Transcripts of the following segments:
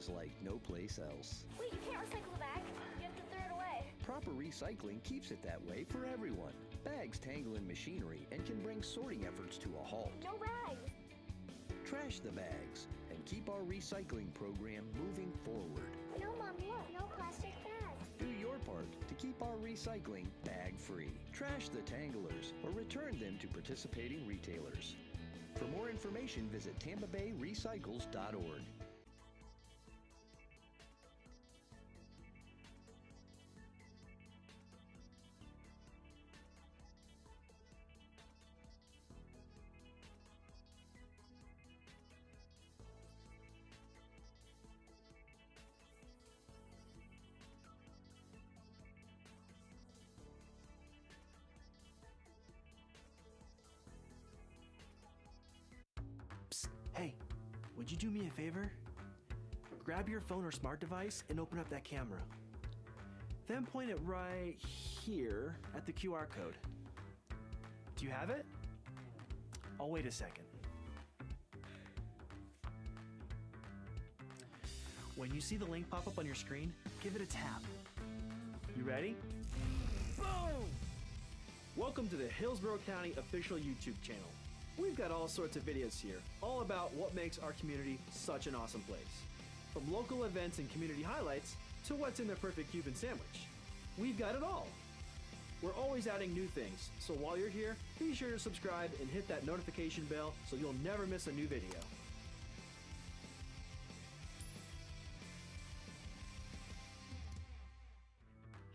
is like no place else. Wait, you can't recycle the bag? You have to throw it away. Proper recycling keeps it that way for everyone. Bags tangle in machinery and can bring sorting efforts to a halt. No bags. Trash the bags and keep our recycling program moving forward. No, Mom, look, no plastic bags. Do your part to keep our recycling bag-free. Trash the tanglers or return them to participating retailers. For more information, visit tampabayrecycles.org. Hey, would you do me a favor? Grab your phone or smart device and open up that camera. Then point it right here at the QR code. Do you have it? I'll wait a second. When you see the link pop up on your screen, give it a tap. You ready? Boom! Welcome to the Hillsborough County official YouTube channel. We've got all sorts of videos here, all about what makes our community such an awesome place. From local events and community highlights to what's in the perfect Cuban sandwich. We've got it all. We're always adding new things, so while you're here, be sure to subscribe and hit that notification bell so you'll never miss a new video.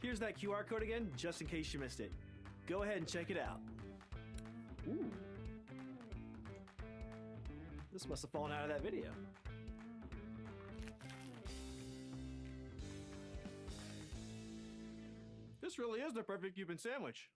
Here's that QR code again, just in case you missed it. Go ahead and check it out. Ooh. This must have fallen out of that video. This really is the perfect Cuban sandwich.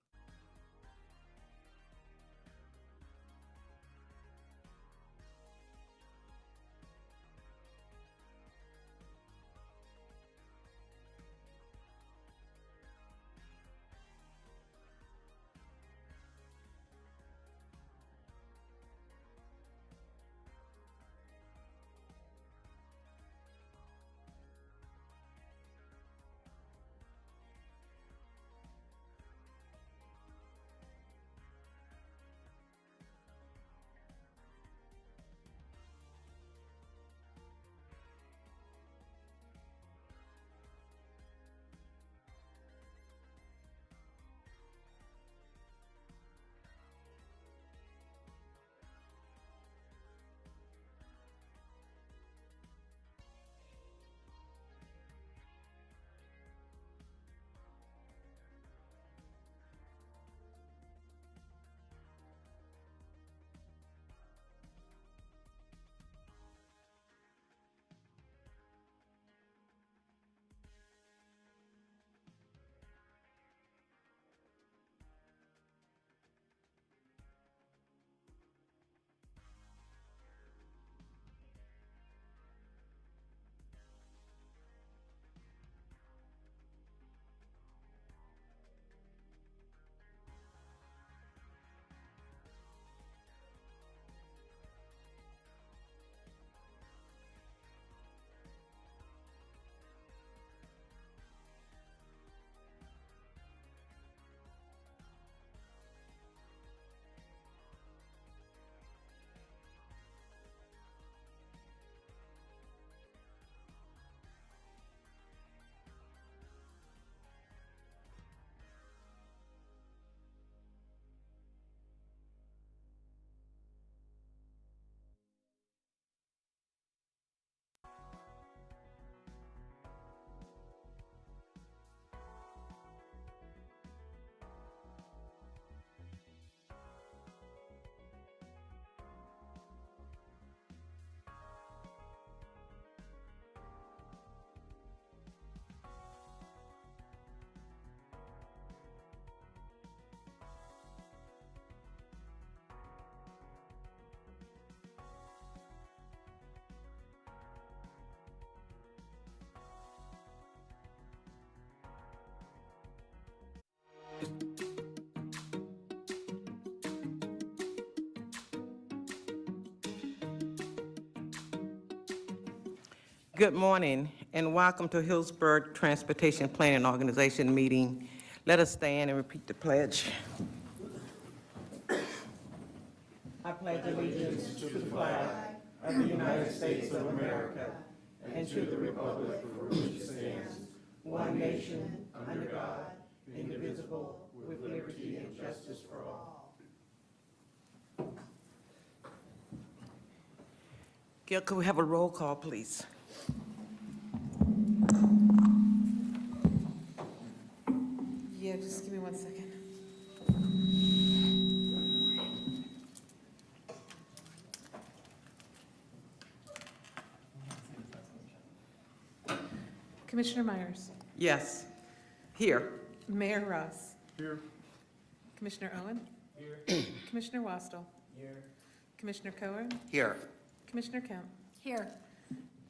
Good morning and welcome to Hillsborough Transportation Planning Organization meeting. Let us stand and repeat the pledge. I pledge allegiance to the flag of the United States of America and to the republic for which it stands, one nation, under God, indivisible, with liberty and justice for all. Gail, could we have a roll call, please? Yeah, just give me 1 second. Commissioner Myers, Yes. Here. Mayor Ross. Here. Commissioner Owen. Here. Commissioner Wastel. Here. Commissioner Cohen. Here. Commissioner Kemp. Here.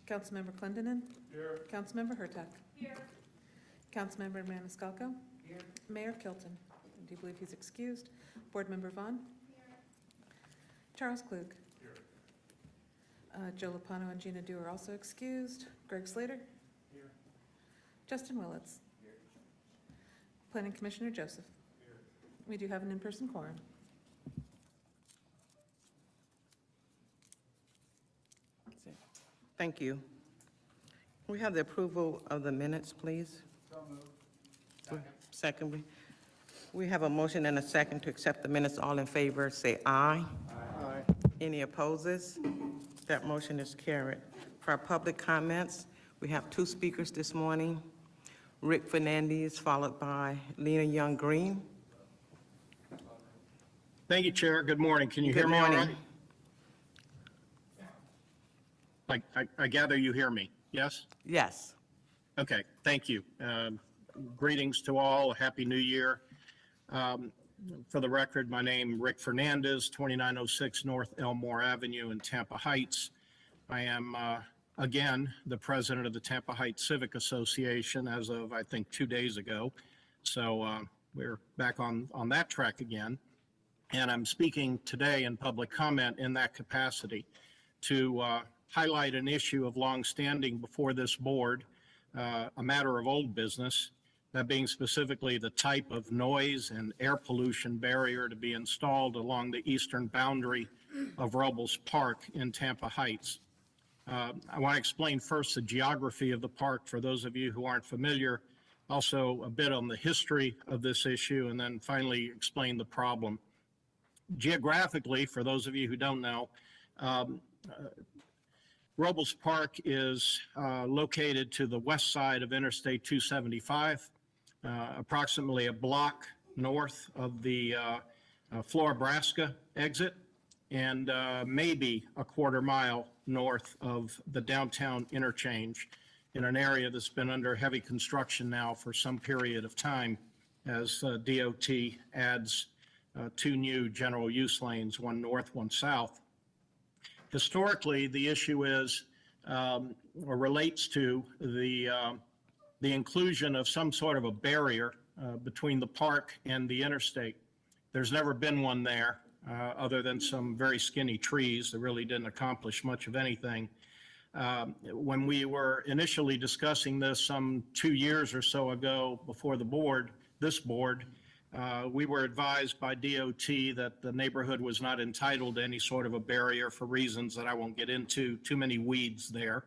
Councilmember Clendenin. Here. Councilmember Hurtak. Here. Councilmember Maniscalco. Here. Mayor Kilton. I do believe he's excused. Board Member Vaughn. Here. Charles Klug. Here. Joe Lopano and Gina Dew are also excused. Greg Slater. Here. Justin Willits. Here. Planning Commissioner Joseph. Here. We do have an in-person quorum. Thank you. We have the approval of the minutes, please. So moved. Second. We have a motion and a second to accept the minutes. All in favor, say aye. Aye. Any opposes? That motion is carried. For our public comments, we have two speakers this morning. Rick Fernandez, followed by Lena Young Green. Thank you, Chair. Good morning. Can you hear me all right? I gather you hear me, yes? Yes. Okay, thank you. Greetings to all, Happy New Year. For the record, my name Rick Fernandez, 2906 North Elmore Avenue in Tampa Heights. I am, again, the president of the Tampa Heights Civic Association as of, I think, 2 days ago. So we're back on that track again. And I'm speaking today in public comment in that capacity to highlight an issue of longstanding before this board, a matter of old business, that being specifically the type of noise and air pollution barrier to be installed along the eastern boundary of Robles Park in Tampa Heights. I want to explain first the geography of the park for those of you who aren't familiar, also a bit on the history of this issue, and then finally explain the problem. Geographically, for those of you who don't know, Robles Park is located to the west side of Interstate 275, approximately a block north of the Florabraska exit, and maybe a quarter mile north of the downtown interchange in an area that's been under heavy construction now for some period of time as DOT adds two new general use lanes, one north, one south. Historically, the issue is, or relates to the inclusion of some sort of a barrier between the park and the interstate. There's never been one there other than some very skinny trees that really didn't accomplish much of anything. When we were initially discussing this some 2 years or so ago before the board, this board, we were advised by DOT that the neighborhood was not entitled to any sort of a barrier for reasons that I won't get into, too many weeds there.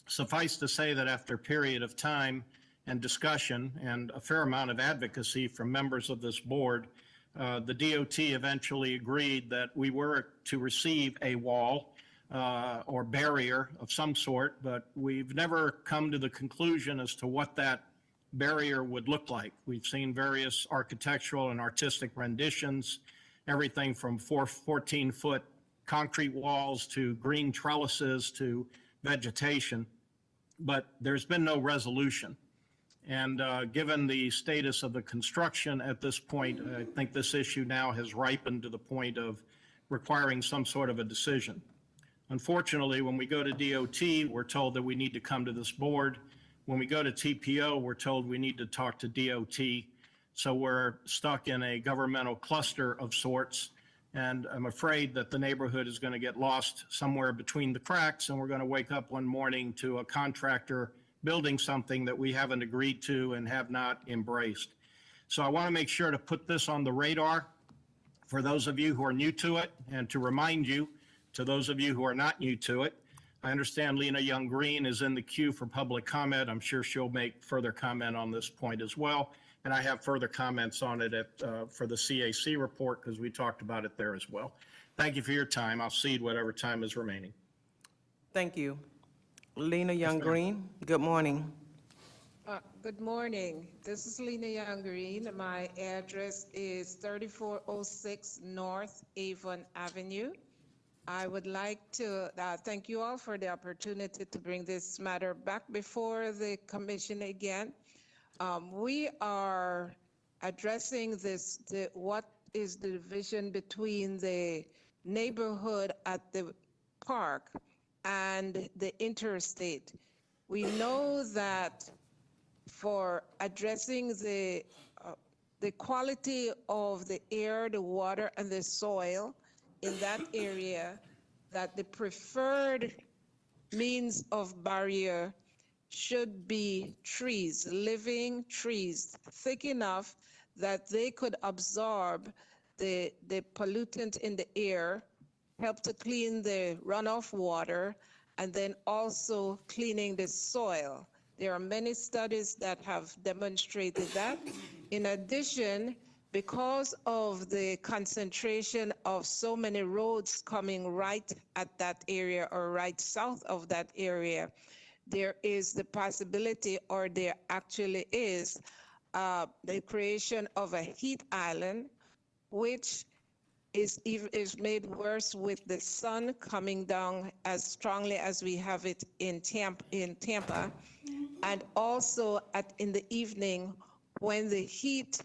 Suffice to say that after a period of time and discussion and a fair amount of advocacy from members of this board, the DOT eventually agreed that we were to receive a wall or barrier of some sort, but we've never come to the conclusion as to what that barrier would look like. We've seen various architectural and artistic renditions, everything from 14-foot concrete walls to green trellises to vegetation, but there's been no resolution. And given the status of the construction at this point, I think this issue now has ripened to the point of requiring some sort of a decision. Unfortunately, when we go to DOT, we're told that we need to come to this board. When we go to TPO, we're told we need to talk to DOT. So we're stuck in a governmental cluster of sorts. And I'm afraid that the neighborhood is going to get lost somewhere between the cracks, and we're going to wake up one morning to a contractor building something that we haven't agreed to and have not embraced. So I want to make sure to put this on the radar for those of you who are new to it, and to remind you, to those of you who are not new to it, I understand Lena Young Green is in the queue for public comment. I'm sure she'll make further comment on this point as well. And I have further comments on it for the CAC report, because we talked about it there as well. Thank you for your time. I'll cede whatever time is remaining. Thank you. Lena Young Green, good morning. Good morning. This is Lena Young Green. My address is 3406 North Avon Avenue. I would like to thank you all for the opportunity to bring this matter back before the commission again. We are addressing what is the division between the neighborhood at the park and the interstate. We know that for addressing the quality of the air, the water, and the soil in that area, that the preferred means of barrier should be trees, living trees, thick enough that they could absorb the pollutant in the air, help to clean the runoff water, and then also cleaning the soil. There are many studies that have demonstrated that. In addition, because of the concentration of so many roads coming right at that area or right south of that area, there is the possibility, or there actually is, the creation of a heat island, which is made worse with the sun coming down as strongly as we have it in Tampa, and also in the evening when the heat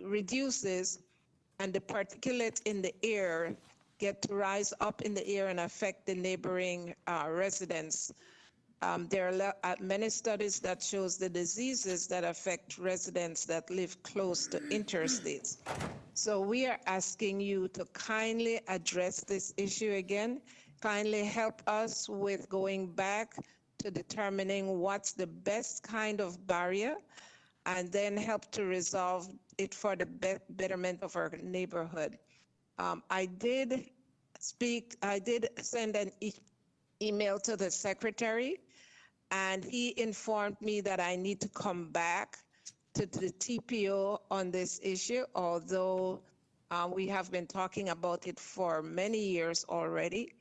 reduces and the particulates in the air get to rise up in the air and affect the neighboring residents. There are many studies that shows the diseases that affect residents that live close to interstates. So we are asking you to kindly address this issue again, kindly help us with going back to determining what's the best kind of barrier, and then help to resolve it for the betterment of our neighborhood. I did send an email to the secretary, and he informed me that I need to come back to the TPO on this issue, although we have been talking about it for many years already.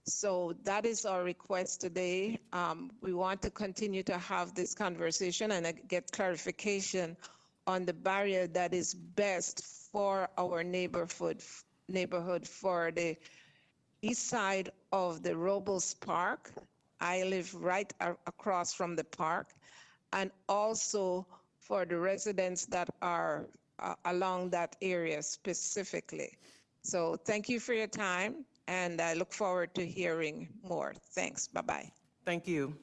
So that is our request today. We want to continue to have this conversation and get clarification on the barrier that is best for our neighborhood for the east side of the Robles Park. I live right across from the park, and also for the residents that are along that area specifically. So thank you for your time, and I look forward to hearing more. Thanks. Bye-bye. Thank you.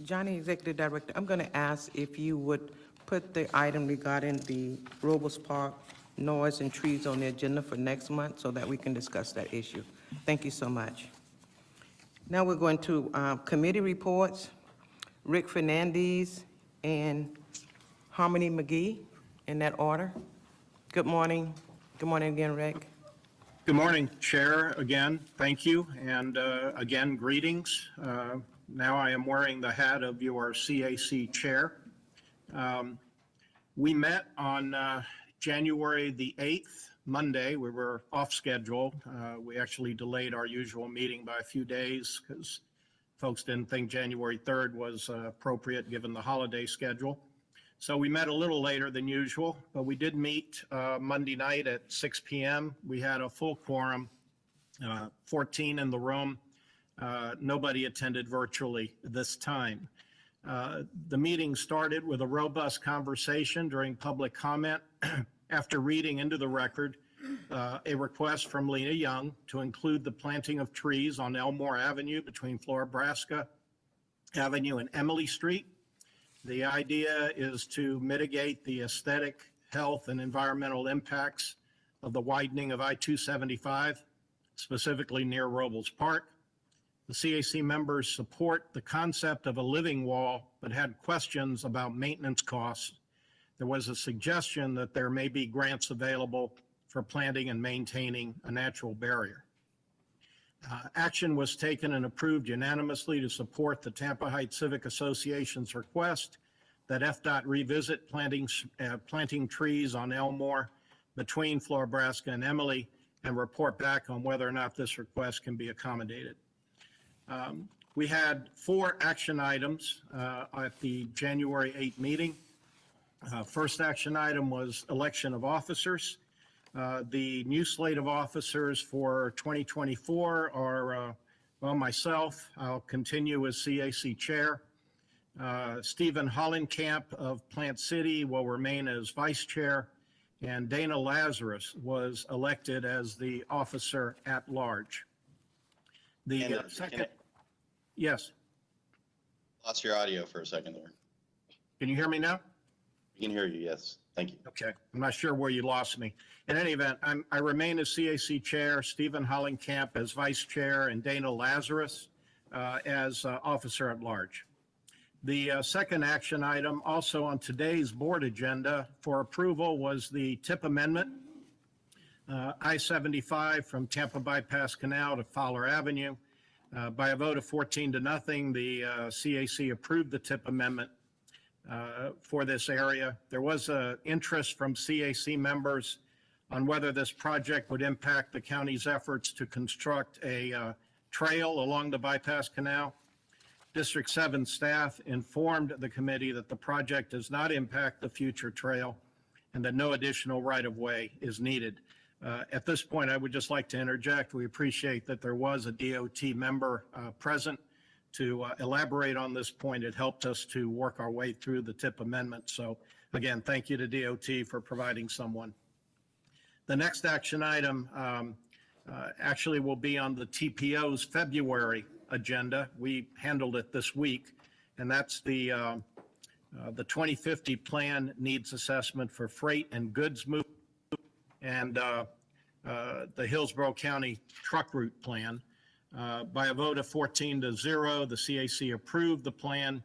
Johnny, Executive Director, I'm going to ask if you would put the item regarding the Robles Park noise and trees on the agenda for next month so that we can discuss that issue. Thank you so much. Now we're going to committee reports. Rick Fernandez and Harmony McGee, in that order. Good morning. Good morning again, Rick. Good morning, Chair, again, thank you, and again, greetings. Now I am wearing the hat of your CAC Chair. We met on January the 8th, Monday. We were off schedule. We actually delayed our usual meeting by a few days because folks didn't think January 3rd was appropriate given the holiday schedule. So we met a little later than usual, but we did meet Monday night at 6 p.m. We had a full quorum, 14 in the room. Nobody attended virtually this time. The meeting started with a robust conversation during public comment after reading into the record a request from Lena Young to include the planting of trees on Elmore Avenue between Florabraska Avenue and Emily Street. The idea is to mitigate the aesthetic, health, and environmental impacts of the widening of I-275, specifically near Robles Park. The CAC members support the concept of a living wall, but had questions about maintenance costs. There was a suggestion that there may be grants available for planting and maintaining a natural barrier. Action was taken and approved unanimously to support the Tampa Heights Civic Association's request that FDOT revisit planting trees on Elmore between Florabraska and Emily and report back on whether or not this request can be accommodated. We had 4 action items at the January 8 meeting. First action item was election of officers. The new slate of officers for 2024 are, well, myself, I'll continue as CAC chair. Stephen Hollenkamp of Plant City will remain as vice chair, and Dana Lazarus was elected as the officer at large. The second, yes. Lost your audio for a second there. Can you hear me now? We can hear you, yes. Thank you. Okay, I'm not sure where you lost me. In any event, I remain as CAC chair, Stephen Hollenkamp as vice chair, and Dana Lazarus as officer at large. The second action item also on today's board agenda for approval was the TIP amendment, I-75 from Tampa Bypass Canal to Fowler Avenue. By a vote of 14 to nothing, the CAC approved the TIP amendment for this area. There was interest from CAC members on whether this project would impact the county's efforts to construct a trail along the bypass canal. District 7 staff informed the committee that the project does not impact the future trail and that no additional right-of-way is needed. At this point, I would just like to interject. We appreciate that there was a DOT member present to elaborate on this point. It helped us to work our way through the TIP amendment. So again, thank you to DOT for providing someone. The next action item actually will be on the TPO's February agenda. We handled it this week, and that's the 2050 plan needs assessment for freight and goods movement and the Hillsborough County truck route plan. By a vote of 14 to 0, the CAC approved the plan,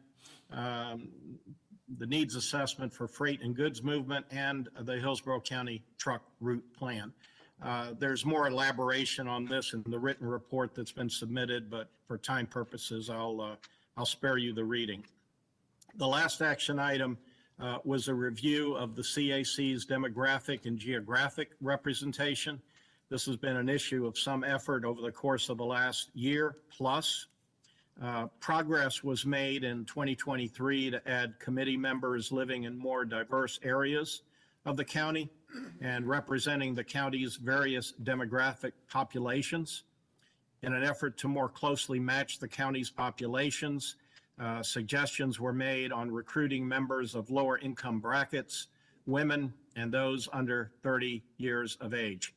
the needs assessment for freight and goods movement, and the Hillsborough County truck route plan. There's more elaboration on this in the written report that's been submitted, but for time purposes, I'll spare you the reading. The last action item was a review of the CAC's demographic and geographic representation. This has been an issue of some effort over the course of the last year plus. Progress was made in 2023 to add committee members living in more diverse areas of the county and representing the county's various demographic populations. In an effort to more closely match the county's populations, suggestions were made on recruiting members of lower income brackets, women, and those under 30 years of age.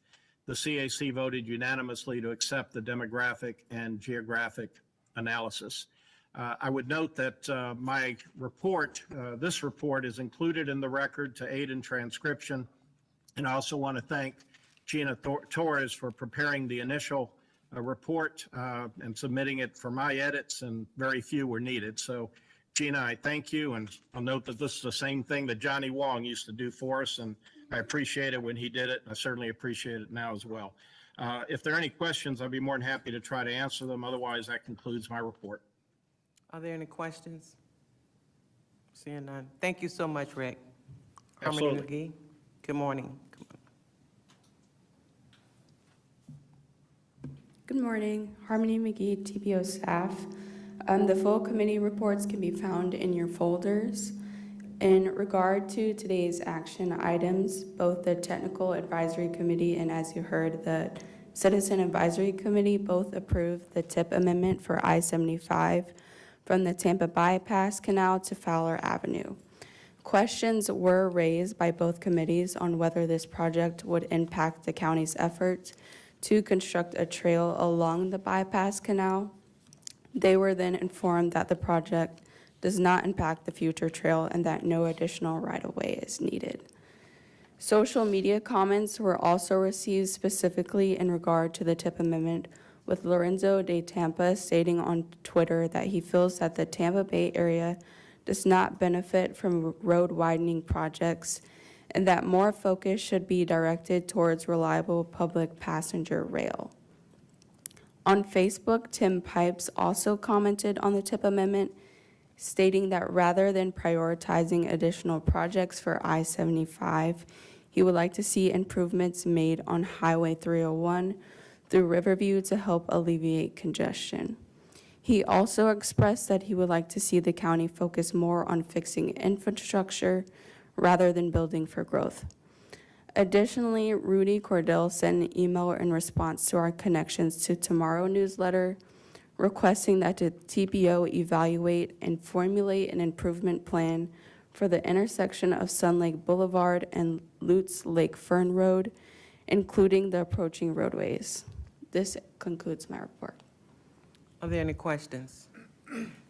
The CAC voted unanimously to accept the demographic and geographic analysis. I would note that my report, this report is included in the record to aid in transcription. And I also want to thank Gina Torres for preparing the initial report and submitting it for my edits, and very few were needed. So Gina, I thank you, and I'll note that this is the same thing that Johnny Wong used to do for us, and I appreciate it when he did it. I certainly appreciate it now as well. If there are any questions, I'd be more than happy to try to answer them. Otherwise, that concludes my report. Are there any questions? Seeing none. Thank you so much, Rick. Absolutely. Harmony McGee, good morning. Good morning, Harmony McGee, TPO staff. The full committee reports can be found in your folders. In regard to today's action items, both the Technical Advisory Committee and, as you heard, the Citizen Advisory Committee both approved the TIP amendment for I-75 from the Tampa Bypass Canal to Fowler Avenue. Questions were raised by both committees on whether this project would impact the county's efforts to construct a trail along the bypass canal. They were then informed that the project does not impact the future trail and that no additional right-of-way is needed. Social media comments were also received specifically in regard to the TIP amendment, with Lorenzo de Tampa stating on Twitter that he feels that the Tampa Bay area does not benefit from road widening projects and that more focus should be directed towards reliable public passenger rail. On Facebook, Tim Pipes also commented on the TIP amendment, stating that rather than prioritizing additional projects for I-75, he would like to see improvements made on Highway 301 through Riverview to help alleviate congestion. He also expressed that he would like to see the county focus more on fixing infrastructure rather than building for growth. Additionally, Rudy Cordell sent an email in response to our Connections to Tomorrow newsletter, requesting that the TPO evaluate and formulate an improvement plan for the intersection of Sun Lake Boulevard and Lutz Lake Fern Road, including the approaching roadways. This concludes my report. Are there any questions?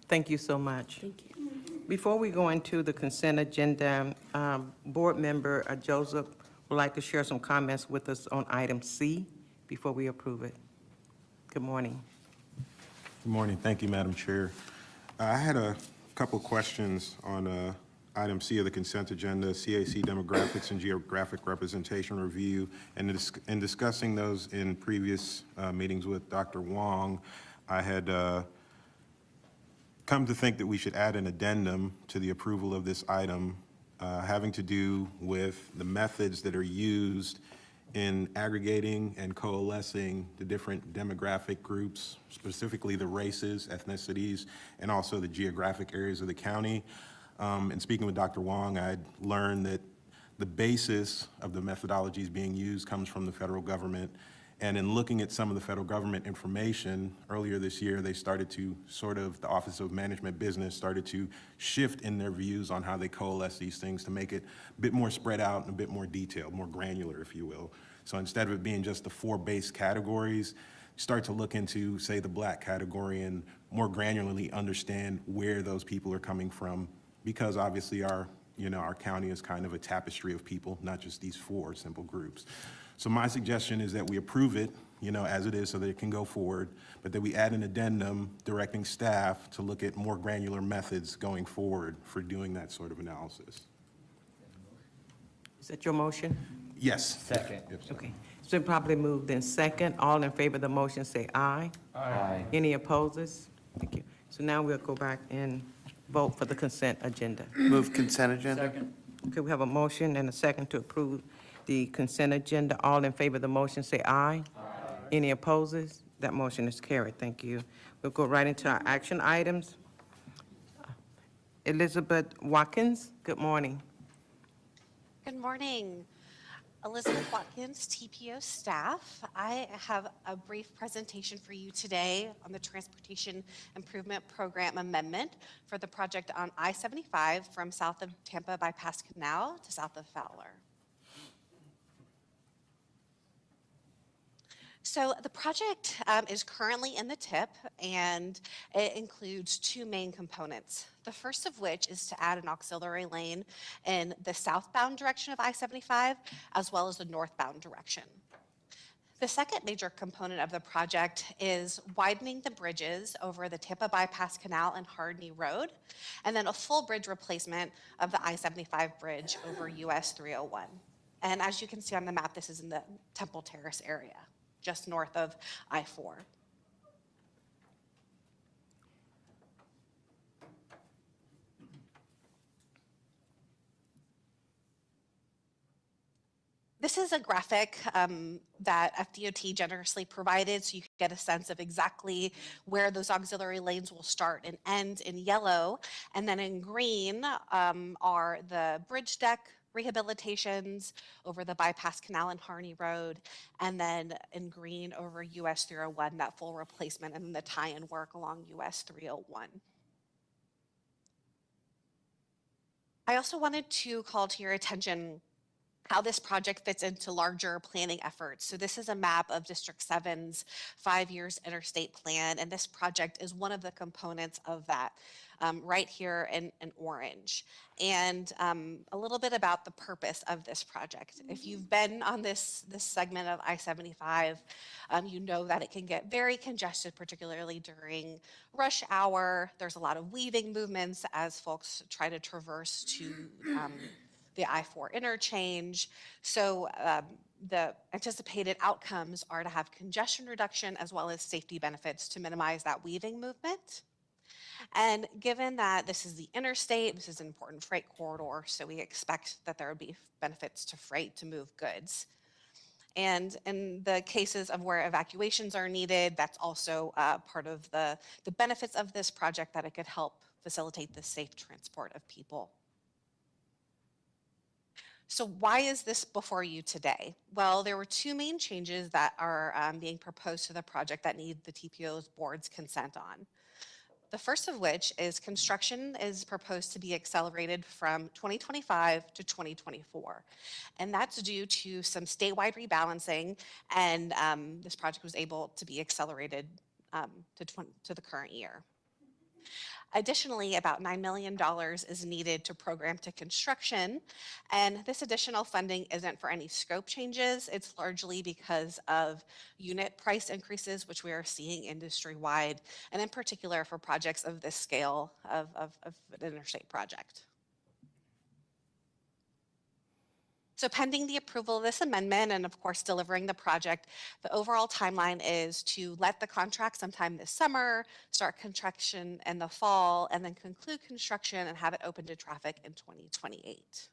Thank you so much. Thank you. Before we go into the consent agenda, Board Member Joseph would like to share some comments with us on item C before we approve it. Good morning. Good morning. Thank you, Madam Chair. I had a couple questions on item C of the consent agenda, CAC demographics and geographic representation review. And in discussing those in previous meetings with Dr. Wong, I had come to think that we should add an addendum to the approval of this item having to do with the methods that are used in aggregating and coalescing the different demographic groups, specifically the races, ethnicities, and also the geographic areas of the county. And speaking with Dr. Wong, I learned that the basis of the methodologies being used comes from the federal government. And in looking at some of the federal government information earlier this year, they started to the Office of Management Business started to shift in their views on how they coalesce these things to make it a bit more spread out and a bit more detailed, more granular, if you will. So instead of it being just the 4 base categories, start to look into, say, the Black category and more granularly understand where those people are coming from, because obviously our county is kind of a tapestry of people, not just these 4 simple groups. So my suggestion is that we approve it, as it is so that it can go forward, but that we add an addendum directing staff to look at more granular methods going forward for doing that sort of analysis. Is that your motion? Yes. Second. Okay. It's been properly moved in second. All in favor of the motion say aye. Aye. Any opposers? Thank you. So now we'll go back and vote for the consent agenda. Move consent agenda. Second. Okay, we have a motion and a second to approve the consent agenda. All in favor of the motion say aye. Aye. Any opposers? That motion is carried. Thank you. We'll go right into our action items. Elizabeth Watkins, good morning. Good morning. Elizabeth Watkins, TPO staff. I have a brief presentation for you today on the Transportation Improvement Program amendment for the project on I-75 from south of Tampa Bypass Canal to south of Fowler. So the project is currently in the TIP, and it includes 2 main components. The first of which is to add an auxiliary lane in the southbound direction of I-75, as well as the northbound direction. The second major component of the project is widening the bridges over the Tampa Bypass Canal and Hardney Road, and then a full bridge replacement of the I-75 bridge over US 301. And as you can see on the map, this is in the Temple Terrace area, just north of I-4. This is a graphic that FDOT generously provided, so you can get a sense of exactly where those auxiliary lanes will start and end in yellow. And then in green are the bridge deck rehabilitations over the Bypass Canal and Harney Road, and then in green over US 301, that full replacement, and then the tie-in work along US 301. I also wanted to call to your attention how this project fits into larger planning efforts. So this is a map of District 7's 5 years interstate plan, and this project is one of the components of that, right here in orange. And a little bit about the purpose of this project. If you've been on this segment of I-75, you know that it can get very congested, particularly during rush hour. There's a lot of weaving movements as folks try to traverse to the I-4 interchange. So the anticipated outcomes are to have congestion reduction as well as safety benefits to minimize that weaving movement. And given that this is the interstate, this is an important freight corridor, so we expect that there would be benefits to freight to move goods. And in the cases of where evacuations are needed, that's also part of the benefits of this project, that it could help facilitate the safe transport of people. So why is this before you today? Well, there were two main changes that are being proposed to the project that need the TPO's board's consent on. The first of which is construction is proposed to be accelerated from 2025 to 2024. And that's due to some statewide rebalancing, and this project was able to be accelerated to the current year. Additionally, about $9 million is needed to program to construction, and this additional funding isn't for any scope changes. It's largely because of unit price increases, which we are seeing industry-wide, and in particular for projects of this scale of an interstate project. So pending the approval of this amendment and of course delivering the project, the overall timeline is to let the contract sometime this summer, start construction in the fall, and then conclude construction and have it open to traffic in 2028.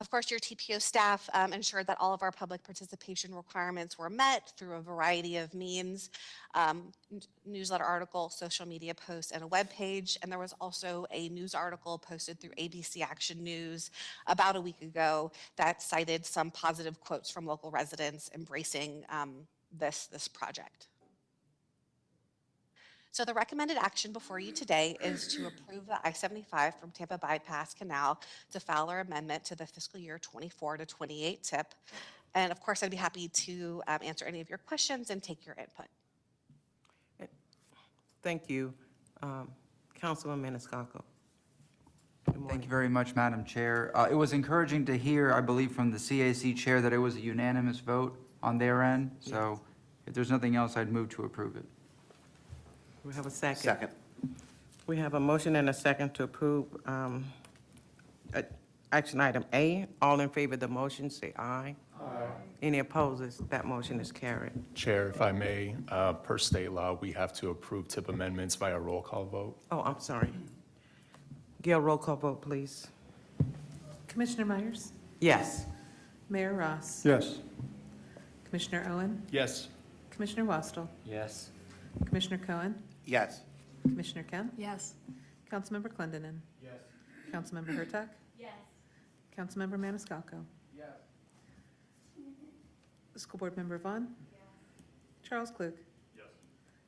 Of course, your TPO staff ensured that all of our public participation requirements were met through a variety of means, newsletter article, social media posts, and a web page. And there was also a news article posted through ABC Action News about a week ago that cited some positive quotes from local residents embracing this project. So the recommended action before you today is to approve the I-75 from Tampa Bypass Canal to Fowler Amendment to the fiscal year 24 to 28 TIP. And of course, I'd be happy to answer any of your questions and take your input. Thank you. Councilman Maniscalco. Thank you very much, Madam Chair. It was encouraging to hear, I believe, from the CAC chair that it was a unanimous vote on their end. So if there's nothing else, I'd move to approve it. We have a second. Second. We have a motion and a second to approve action item A. All in favor of the motion, say aye. Aye. Any opposes? That motion is carried. Chair, if I may, per state law, we have to approve TIP amendments via roll call vote. Oh, I'm sorry. Gail, roll call vote, please. Commissioner Myers? Yes. Mayor Ross? Yes. Commissioner Owen? Yes. Commissioner Wastel? Yes. Commissioner Cohen? Yes. Commissioner Kemp? Yes. Councilmember Clendenin? Yes. Councilmember Hurtak? Yes. Councilmember Maniscalco? Yes. School Board Member Vaughn? Yes. Charles Klug? Yes.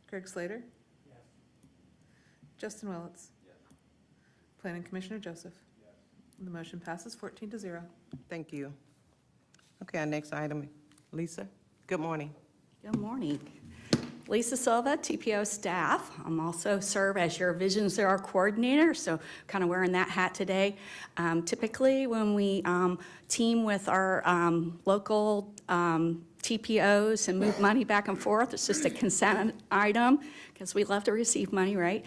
Greg Slater? Yes. Justin Willits? Yes. Planning Commissioner Joseph? Yes. The motion passes 14-0. Thank you. Okay, our next item, Lisa. Good morning. Good morning. Lisa Silva, TPO staff. I'm also serve as your Vision Zero coordinator, so kind of wearing that hat today. Typically, when we team with our local TPOs and move money back and forth, it's just a consent item because we love to receive money, right?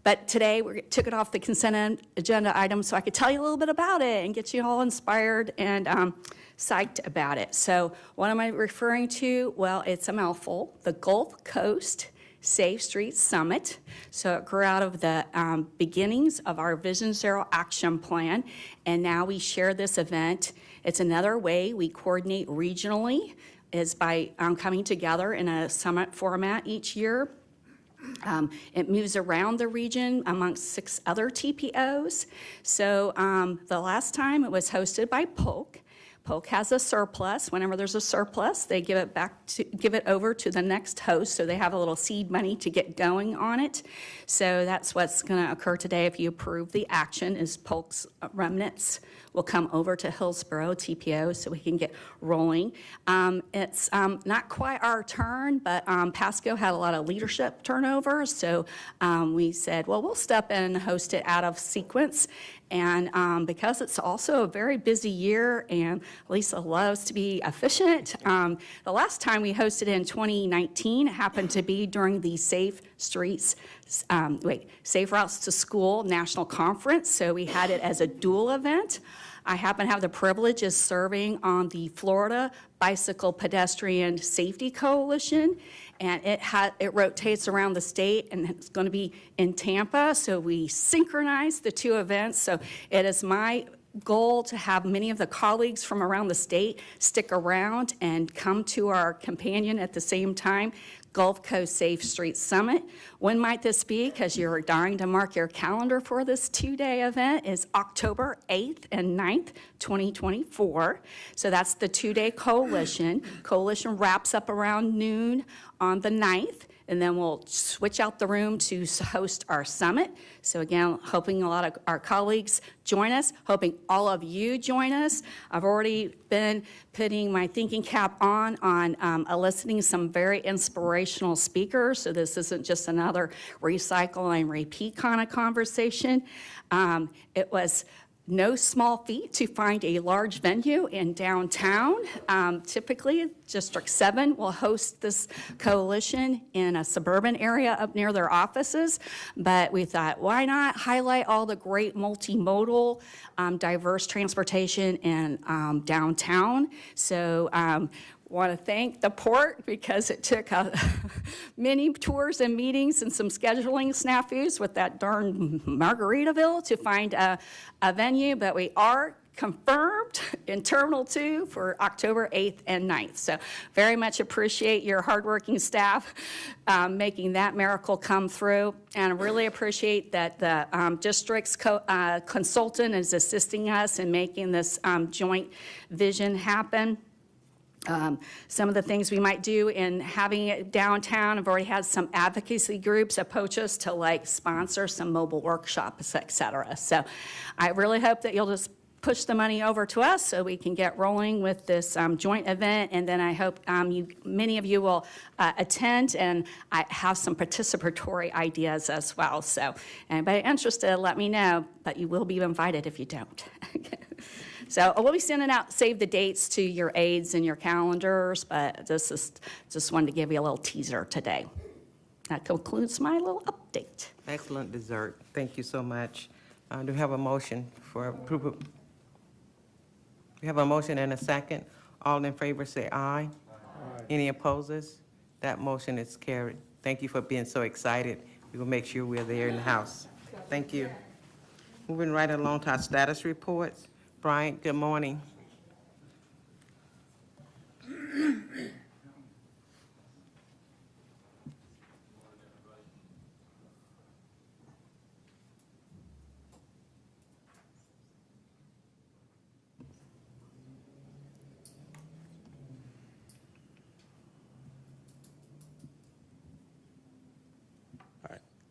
But today, we took it off the consent agenda item so I could tell you a little bit about it and get you all inspired and psyched about it. So what am I referring to? Well, it's a mouthful, the Gulf Coast Safe Streets Summit. So it grew out of the beginnings of our Vision Zero action plan, and now we share this event. It's another way we coordinate regionally is by coming together in a summit format each year. It moves around the region amongst 6 other TPOs. So the last time it was hosted by Polk. Polk has a surplus. Whenever there's a surplus, they give it over to the next host, so they have a little seed money to get going on it. So that's what's going to occur today if you approve the action, is Polk's remnants will come over to Hillsborough TPO so we can get rolling. It's not quite our turn, but Pasco had a lot of leadership turnover, so we said, well, we'll step in and host it out of sequence. And because it's also a very busy year and Lisa loves to be efficient, the last time we hosted in 2019 happened to be during the Safe Routes to School National Conference. So we had it as a dual event. I happen to have the privilege of serving on the Florida Bicycle Pedestrian Safety Coalition, and it rotates around the state, and it's going to be in Tampa, so we synchronize the two events. So it is my goal to have many of the colleagues from around the state stick around and come to our companion at the same time, Gulf Coast Safe Streets Summit. When might this be? Because you're dying to mark your calendar for this two-day event. Is October 8th and 9th, 2024. So that's the two-day coalition. Coalition wraps up around noon on the 9th, and then we'll switch out the room to host our summit. So again, hoping a lot of our colleagues join us, hoping all of you join us. I've already been putting my thinking cap on eliciting some very inspirational speakers. So this isn't just another recycle and repeat kind of conversation. It was no small feat to find a large venue in downtown. Typically, District 7 will host this coalition in a suburban area up near their offices, but we thought, why not highlight all the great multimodal, diverse transportation in downtown? So want to thank the port because it took many tours and meetings and some scheduling snafus with that darn Margaritaville to find a venue, but we are confirmed in Terminal 2 for October 8th and 9th. So very much appreciate your hardworking staff making that miracle come through, and really appreciate that the district's consultant is assisting us in making this joint vision happen. Some of the things we might do in having it downtown, I've already had some advocacy groups approach us to like sponsor some mobile workshops, et cetera. So I really hope that you'll just push the money over to us so we can get rolling with this joint event. And then I hope many of you will attend, and I have some participatory ideas as well. So anybody interested, let me know, but you will be invited if you don't. So we'll be sending out save the dates to your aides and your calendars, but this is just wanted to give you a little teaser today. That concludes my little update. Excellent dessert. Thank you so much. Do we have a motion for approval? We have a motion and a second. All in favor say aye. Aye. Any opposers? That motion is carried. Thank you for being so excited. We will make sure we're there in the house. Thank you. Moving right along to our status reports. Bryant, good morning.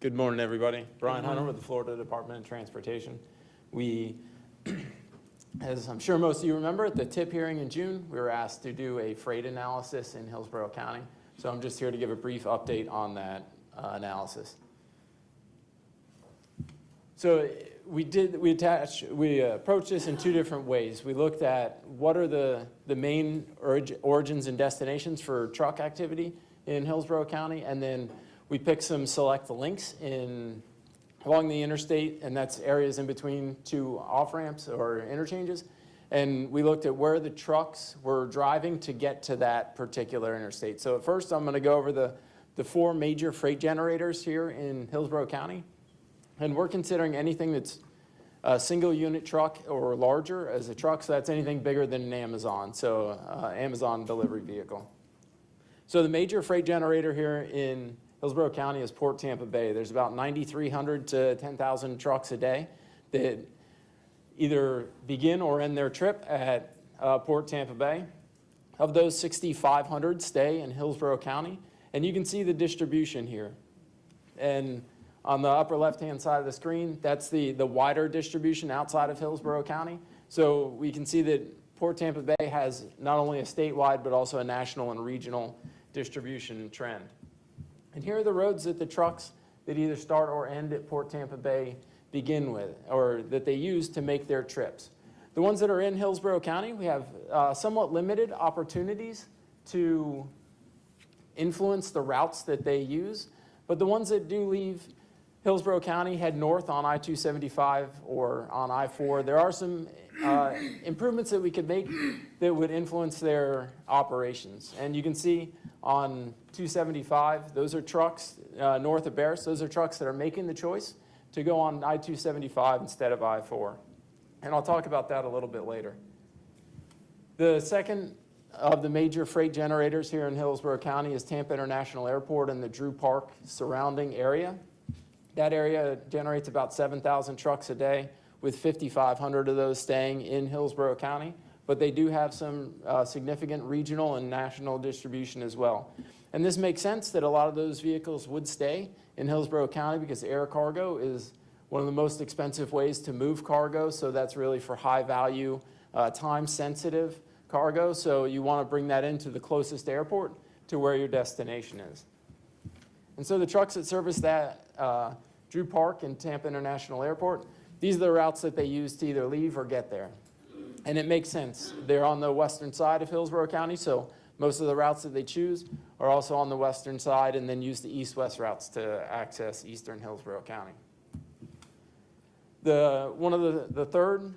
Good morning, everybody. Brian Hunter with the Florida Department of Transportation. We, as I'm sure most of you remember, at the TIP hearing in June, we were asked to do a freight analysis in Hillsborough County. So I'm just here to give a brief update on that analysis. So we approached this in two different ways. We looked at what are the main origins and destinations for truck activity in Hillsborough County, and then we picked some select links along the interstate, and that's areas in between two off-ramps or interchanges. And we looked at where the trucks were driving to get to that particular interstate. So at first, I'm going to go over the four major freight generators here in Hillsborough County. And we're considering anything that's a single unit truck or larger as a truck, so that's anything bigger than an Amazon, so Amazon delivery vehicle. So the major freight generator here in Hillsborough County is Port Tampa Bay. There's about 9,300 to 10,000 trucks a day that either begin or end their trip at Port Tampa Bay. Of those, 6,500 stay in Hillsborough County. And you can see the distribution here. And on the upper left-hand side of the screen, that's the wider distribution outside of Hillsborough County. So we can see that Port Tampa Bay has not only a statewide, but also a national and regional distribution trend. And here are the roads that the trucks that either start or end at Port Tampa Bay begin with, or that they use to make their trips. The ones that are in Hillsborough County, we have somewhat limited opportunities to influence the routes that they use, but the ones that do leave Hillsborough County head north on I-275 or on I-4. There are some improvements that we could make that would influence their operations. And you can see on 275, those are trucks north of Barris. Those are trucks that are making the choice to go on I-275 instead of I-4. And I'll talk about that a little bit later. The second of the major freight generators here in Hillsborough County is Tampa International Airport and the Drew Park surrounding area. That area generates about 7,000 trucks a day, with 5,500 of those staying in Hillsborough County. But they do have some significant regional and national distribution as well. And this makes sense that a lot of those vehicles would stay in Hillsborough County because air cargo is one of the most expensive ways to move cargo. So that's really for high value, time sensitive cargo. So you want to bring that into the closest airport to where your destination is. And so the trucks that service that Drew Park and Tampa International Airport, these are the routes that they use to either leave or get there. And it makes sense. They're on the western side of Hillsborough County, so most of the routes that they choose are also on the western side, and then use the east-west routes to access eastern Hillsborough County. One of the third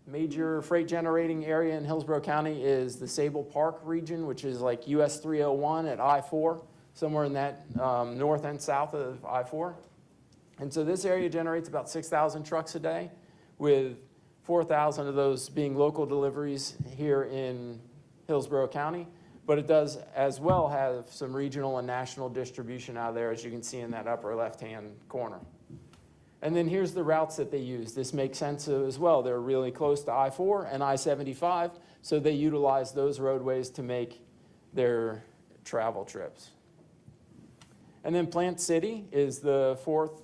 major freight generating area in Hillsborough County is the Sable Park region, which is like US 301 at I-4, somewhere in that north and south of I-4. And so this area generates about 6,000 trucks a day, with 4,000 of those being local deliveries here in Hillsborough County. But it does as well have some regional and national distribution out of there, as you can see in that upper left-hand corner. And then here's the routes that they use. This makes sense as well. They're really close to I-4 and I-75, so they utilize those roadways to make their travel trips. And then Plant City is the fourth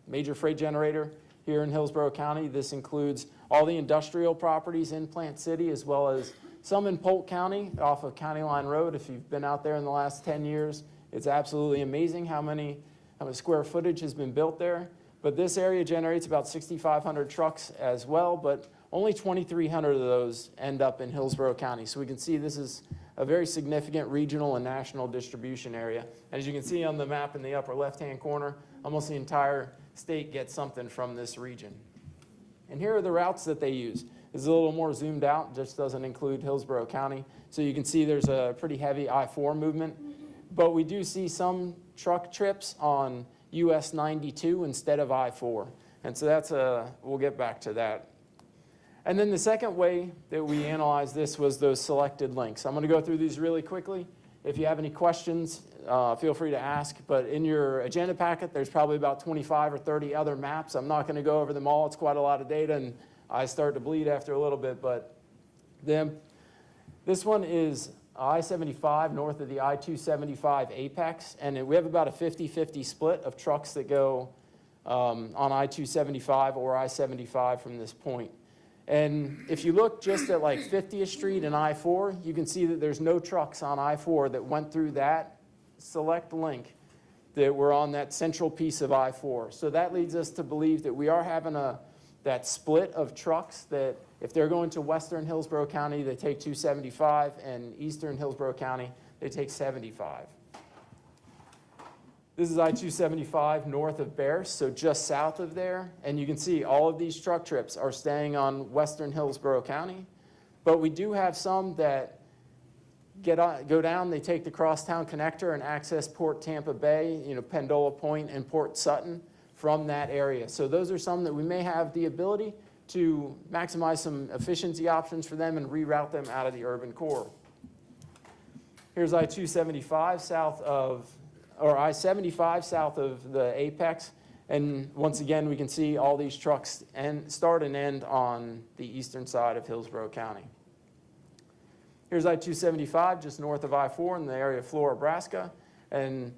major freight generator here in Hillsborough County. This includes all the industrial properties in Plant City, as well as some in Polk County off of County Line Road. If you've been out there in the last 10 years, it's absolutely amazing how much square footage has been built there. But this area generates about 6,500 trucks as well, but only 2,300 of those end up in Hillsborough County. So we can see this is a very significant regional and national distribution area. As you can see on the map in the upper left-hand corner, almost the entire state gets something from this region. And here are the routes that they use. It's a little more zoomed out, just doesn't include Hillsborough County. So you can see there's a pretty heavy I-4 movement, but we do see some truck trips on US 92 instead of I-4. And so we'll get back to that. And then the second way that we analyzed this was those selected links. I'm going to go through these really quickly. If you have any questions, feel free to ask. But in your agenda packet, there's probably about 25 or 30 other maps. I'm not going to go over them all. It's quite a lot of data, and I start to bleed after a little bit. But this one is I-75 north of the I-275 apex. And we have about a 50-50 split of trucks that go on I-275 or I-75 from this point. And if you look just at like 50th Street and I-4, you can see that there's no trucks on I-4 that went through that select link that were on that central piece of I-4. So that leads us to believe that we are having that split of trucks, that if they're going to western Hillsborough County, they take 275, and eastern Hillsborough County, they take 75. This is I-275 north of Barris, so just south of there. And you can see all of these truck trips are staying on western Hillsborough County. But we do have some that go down, they take the crosstown connector and access Port Tampa Bay, Pendola Point and Port Sutton from that area. So those are some that we may have the ability to maximize some efficiency options for them and reroute them out of the urban core. Here's I-275 south of, or I-75 south of the apex. And once again, we can see all these trucks start and end on the eastern side of Hillsborough County. Here's I-275, just north of I-4 in the area of Flora, Nebraska. And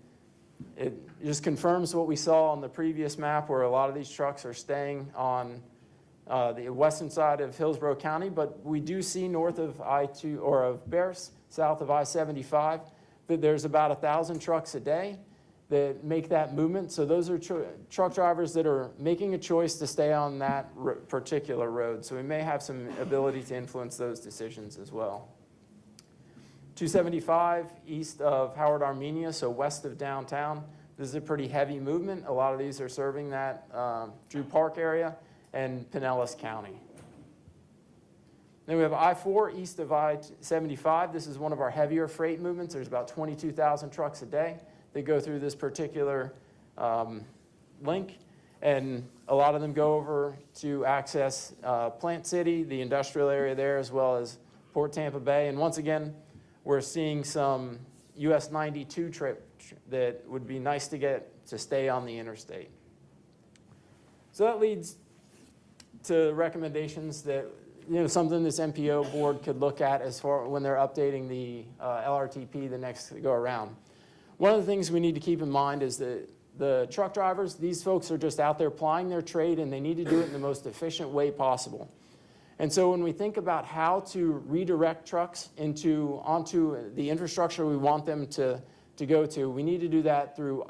it just confirms what we saw on the previous map, where a lot of these trucks are staying on the western side of Hillsborough County. But we do see north of I-2, or of Bears, south of I-75, that there's about 1,000 trucks a day that make that movement. So those are truck drivers that are making a choice to stay on that particular road. So we may have some ability to influence those decisions as well. 275 east of Howard, Armenia, so west of downtown. This is a pretty heavy movement. A lot of these are serving that Drew Park area and Pinellas County. Then we have I-4 east of I-75. This is one of our heavier freight movements. There's about 22,000 trucks a day that go through this particular link. And a lot of them go over to access Plant City, the industrial area there, as well as Port Tampa Bay. And once again, we're seeing some US 92 trip that would be nice to get to stay on the interstate. So that leads to recommendations that, something this MPO board could look at as far when they're updating the LRTP the next go around. One of the things we need to keep in mind is that the truck drivers, these folks are just out there plying their trade, and they need to do it in the most efficient way possible. And so when we think about how to redirect trucks onto the infrastructure we want them to go to, we need to do that through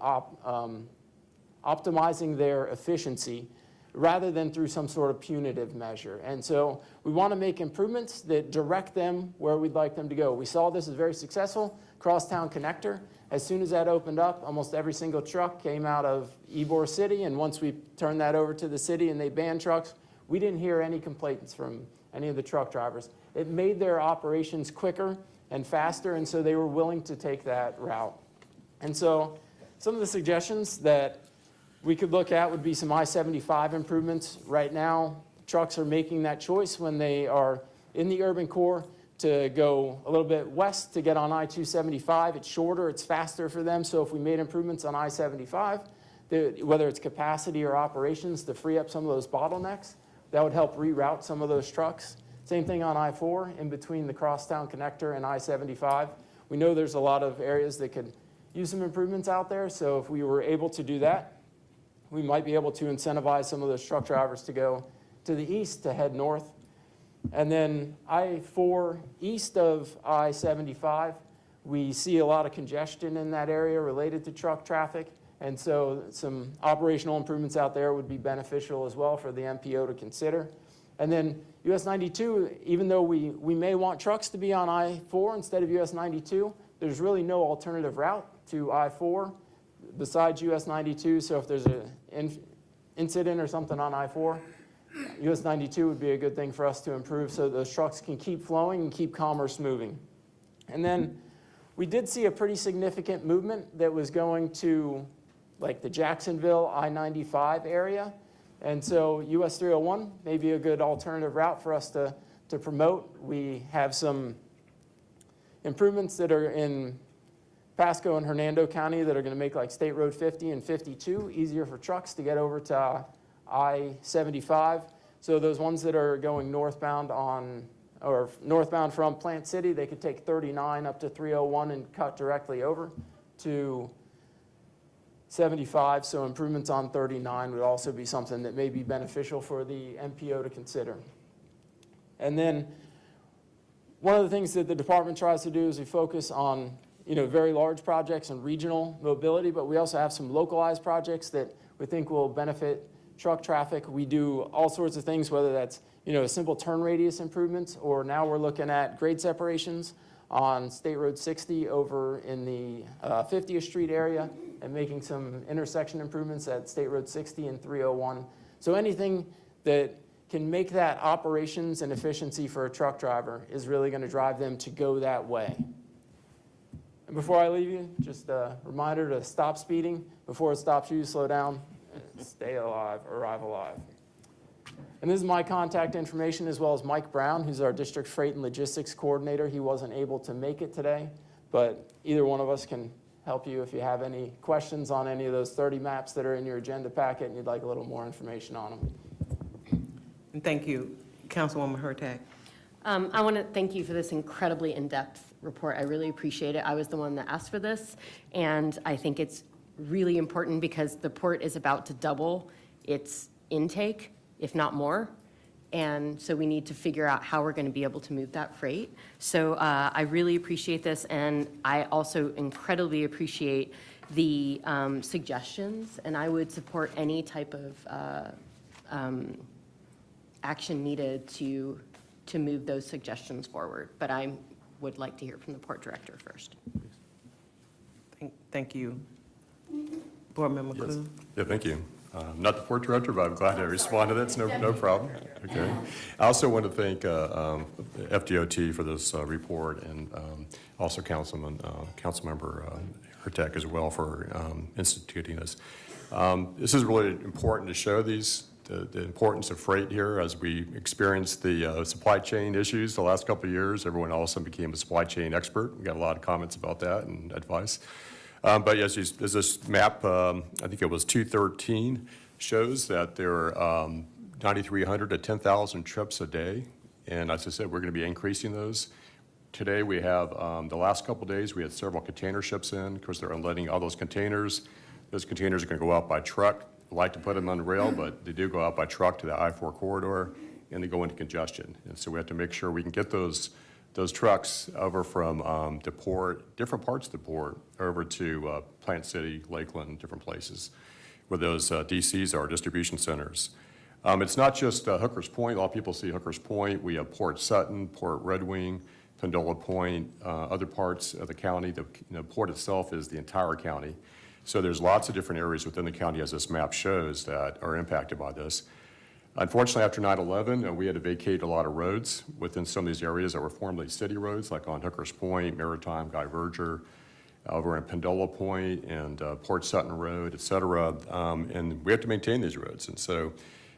optimizing their efficiency rather than through some sort of punitive measure. And so we want to make improvements that direct them where we'd like them to go. We saw this as very successful, Crosstown Connector. As soon as that opened up, almost every single truck came out of Ybor City, and once we turned that over to the city and they banned trucks, we didn't hear any complaints from any of the truck drivers. It made their operations quicker and faster, and so they were willing to take that route. And so some of the suggestions that we could look at would be some I-75 improvements. Right now, trucks are making that choice when they are in the urban core to go a little bit west to get on I-275. It's shorter, it's faster for them. So if we made improvements on I-75, whether it's capacity or operations to free up some of those bottlenecks, that would help reroute some of those trucks. Same thing on I-4 in between the Crosstown Connector and I-75. We know there's a lot of areas that could use some improvements out there. So if we were able to do that, we might be able to incentivize some of those truck drivers to go to the east to head north. And then I-4 east of I-75, we see a lot of congestion in that area related to truck traffic. And so some operational improvements out there would be beneficial as well for the MPO to consider. And then US 92, even though we may want trucks to be on I-4 instead of US 92, there's really no alternative route to I-4 besides US 92. So if there's an incident or something on I-4, US 92 would be a good thing for us to improve so those trucks can keep flowing and keep commerce moving. And then we did see a pretty significant movement that was going to like the Jacksonville I-95 area. And so US 301 may be a good alternative route for us to promote. We have some improvements that are in Pasco and Hernando County that are going to make like State Road 50 and 52 easier for trucks to get over to I-75. So those ones that are going northbound northbound from Plant City, they could take 39 up to 301 and cut directly over to 75. So improvements on 39 would also be something that may be beneficial for the MPO to consider. And then one of the things that the department tries to do is we focus on very large projects and regional mobility, but we also have some localized projects that we think will benefit truck traffic. We do all sorts of things, whether that's simple turn radius improvements, or now we're looking at grade separations on State Road 60 over in the 50th Street area, and making some intersection improvements at State Road 60 and 301. So anything that can make that operations and efficiency for a truck driver is really going to drive them to go that way. And before I leave you, just a reminder to stop speeding. Before it stops you, slow down, stay alive, arrive alive. And this is my contact information, as well as Mike Brown, who's our district freight and logistics coordinator. He wasn't able to make it today, but either one of us can help you if you have any questions on any of those 30 maps that are in your agenda packet and you'd like a little more information on them. And thank you. Councilwoman Hurtak. I want to thank you for this incredibly in-depth report. I really appreciate it. I was the one that asked for this, and I think it's really important because the port is about to double its intake, if not more. And so we need to figure out how we're going to be able to move that freight. So I really appreciate this, and I also incredibly appreciate the suggestions, and I would support any type of action needed to move those suggestions forward. But I would like to hear from the port director first. Thank you. Board Member Yes. Clue. Yeah, thank you. Not the port director, but I'm glad to respond to that. It's no problem. Okay. I also want to thank FDOT for this report, and also Councilmember Hurtak as well for instituting this. This is really important to show the importance of freight here as we experienced the supply chain issues the last couple of years. Everyone also became a supply chain expert. We got a lot of comments about that and advice. But yes, as this map, I think it was 213, shows that there are 9,300 to 10,000 trips a day. And as I said, we're going to be increasing those. Today we have, the last couple of days, we had several container ships in. Of course, they're unloading all those containers. Those containers are going to go out by truck. We like to put them on rail, but they do go out by truck to the I-4 corridor, and they go into congestion. And so we have to make sure we can get those trucks over from the port, different parts of the port, over to Plant City, Lakeland, different places where those DCs are, distribution centers. It's not just Hooker's Point. A lot of people see Hooker's Point. We have Port Sutton, Port Red Wing, Pendola Point, other parts of the county. The port itself is the entire county. So there's lots of different areas within the county, as this map shows, that are impacted by this. Unfortunately, after 9/11, we had to vacate a lot of roads within some of these areas that were formerly city roads, like on Hooker's Point, Maritime, Guy Verger, over in Pendola Point, and Port Sutton Road, et cetera. And we have to maintain these roads. And so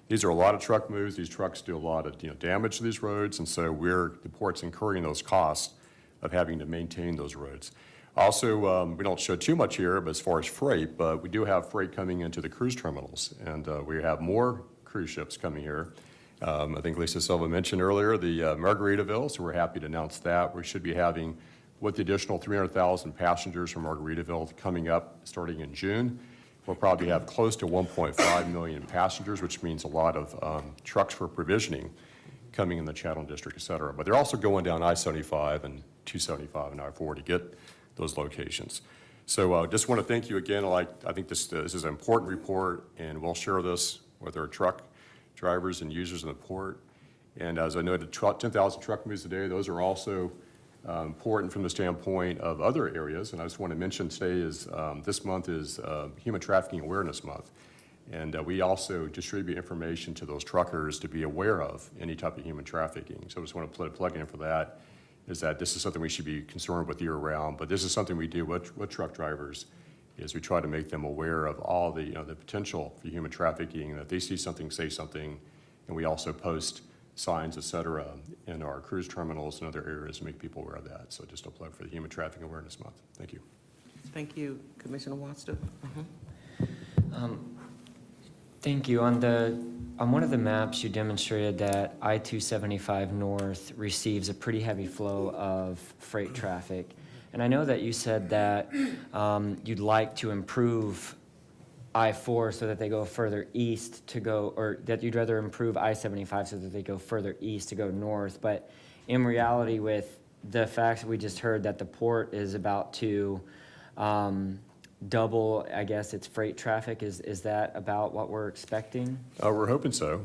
these are a lot of truck moves. These trucks do a lot of damage to these roads. And so the port's incurring those costs of having to maintain those roads. Also, we don't show too much here, but as far as freight, but we do have freight coming into the cruise terminals. And we have more cruise ships coming here. I think Lisa Silva mentioned earlier the Margaritaville, so we're happy to announce that. We should be having, with the additional 300,000 passengers from Margaritaville coming up starting in June, we'll probably have close to 1.5 million passengers, which means a lot of trucks for provisioning coming in the Chatham District, et cetera. But they're also going down I-75 and 275 and I-4 to get those locations. So just want to thank you again. I think this is an important report, and we'll share this with our truck drivers and users in the port. And as I noted, 10,000 truck moves a day, those are also important from the standpoint of other areas. And I just want to mention today is, this month is Human Trafficking Awareness Month. And we also distribute information to those truckers to be aware of any type of human trafficking. So I just want to put a plug in for that, is that this is something we should be concerned with year round, but this is something we do with truck drivers, is we try to make them aware of all the, the potential for human trafficking, that they see something, say something, and we also post signs, et cetera, in our cruise terminals and other areas to make people aware of that. So just a plug for the Human Trafficking Awareness Month. Thank you. Thank you. Commissioner Watson. Thank you. On one of the maps, you demonstrated that I-275 North receives a pretty heavy flow of freight traffic. And I know that you said that you'd like to improve I-4 so that they go further east to go, or that you'd rather improve I-75 so that they go further east to go north. But in reality, with the facts that we just heard, that the port is about to double, I guess, its freight traffic, is that about what we're expecting? We're hoping so.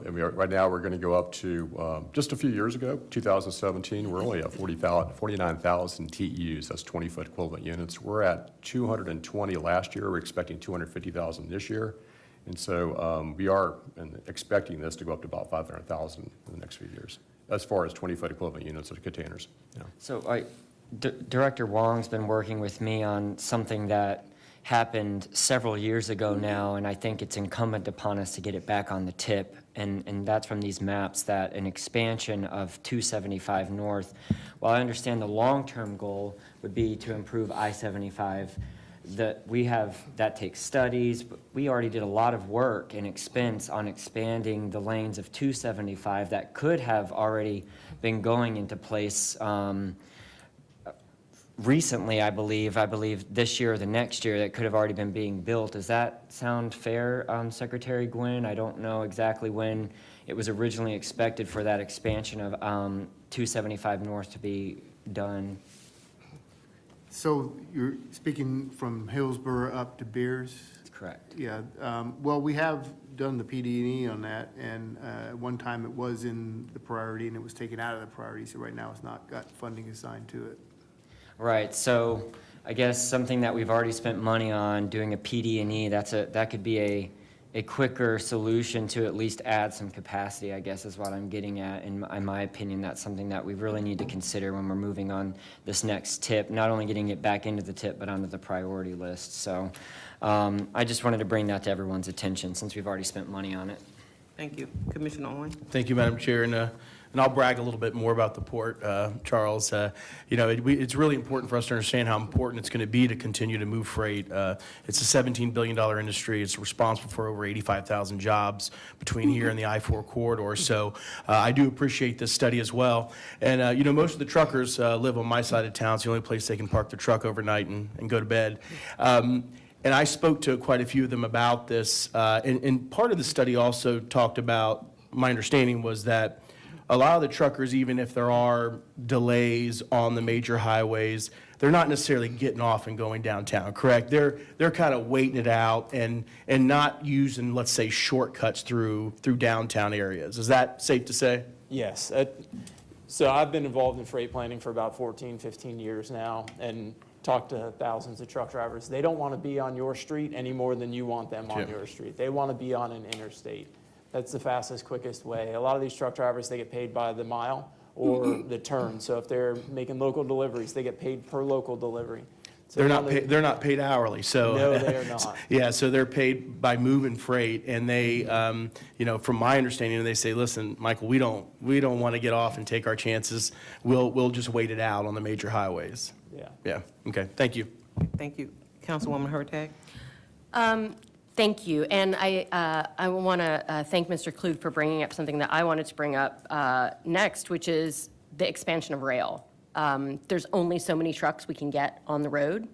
Right now, we're going to go up to, just a few years ago, 2017, we're only at 49,000 TEUs, that's 20-foot equivalent units. We're at 220 last year. We're expecting 250,000 this year. And so we are expecting this to go up to about 500,000 in the next few years, as far as 20-foot equivalent units of containers. Yeah. So Director Wong's been working with me on something that happened several years ago now, and I think it's incumbent upon us to get it back on the tip. And that's from these maps that an expansion of 275 North, while I understand the long-term goal would be to improve I-75, that takes studies, but we already did a lot of work and expense on expanding the lanes of 275 that could have already been going into place recently, I believe this year or the next year, that could have already been being built. Does that sound fair, Secretary Gwynn? I don't know exactly when it was originally expected for that expansion of 275 North to be done. So you're speaking from Hillsborough up to Beers? That's correct. Yeah, well, we have done the PD&E on that, and at one time it was in the priority and it was taken out of the priority, so right now it's not got funding assigned to it. Right, so I guess something that we've already spent money on, doing a PD&E, that could be a quicker solution to at least add some capacity, I guess is what I'm getting at. In my opinion, that's something that we really need to consider when we're moving on this next tip, not only getting it back into the tip, but onto the priority list. So I just wanted to bring that to everyone's attention since we've already spent money on it. Thank you. Commissioner Owen? Thank you, Madam Chair. And I'll brag a little bit more about the port, Charles. It's really important for us to understand how important it's going to be to continue to move freight. It's a $17 billion industry. It's responsible for over 85,000 jobs between here and the I-4 corridor. So I do appreciate this study as well. And, most of the truckers live on my side of town. It's the only place they can park their truck overnight and go to bed. And I spoke to quite a few of them about this. And part of the study also talked about, my understanding was that a lot of the truckers, even if there are delays on the major highways, they're not necessarily getting off and going downtown, correct? They're kind of waiting it out and not using, let's say, shortcuts through downtown areas. Is that safe to say? Yes. So I've been involved in freight planning for about 14, 15 years now, and talked to thousands of truck drivers. They don't want to be on your street any more than you want them on your street. They want to be on an interstate. That's the fastest, quickest way. A lot of these truck drivers, they get paid by the mile or the turn. So if they're making local deliveries, they get paid per local delivery. So they're not paid hourly. So no, they are not. Yeah, so they're paid by moving freight, and they, from my understanding, they say, listen, Michael, we don't want to get off and take our chances. We'll just wait it out on the major highways. Yeah. Yeah. Okay. Thank you. Thank you. Councilwoman Hurtag? Thank you, and I want to thank Mr. Kluge for bringing up something that I wanted to bring up next, which is the expansion of rail. There's only so many trucks we can get on the road,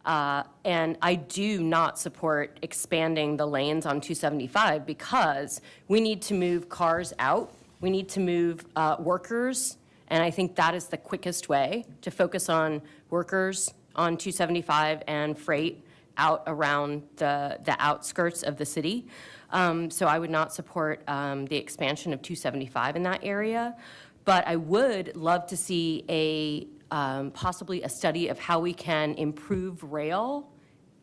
and I do not support expanding the lanes on 275 because we need to move cars out, we need to move workers, and I think that is the quickest way to focus on workers on 275 and freight out around the outskirts of the city. So I would not support the expansion of 275 in that area, but I would love to see possibly a study of how we can improve rail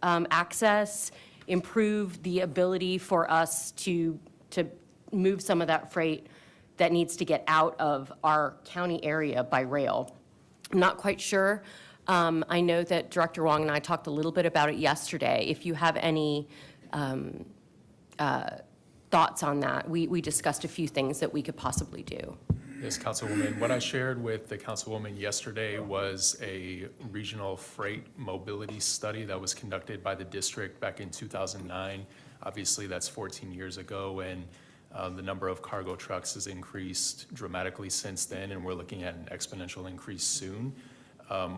access, improve the ability for us to move some of that freight that needs to get out of our county area by rail. I'm not quite sure. I know that Director Wong and I talked a little bit about it yesterday. If you have any thoughts on that, we discussed a few things that we could possibly do. Yes, Councilwoman. What I shared with the Councilwoman yesterday was a regional freight mobility study that was conducted by the district back in 2009. Obviously, that's 14 years ago, and the number of cargo trucks has increased dramatically since then, and we're looking at an exponential increase soon.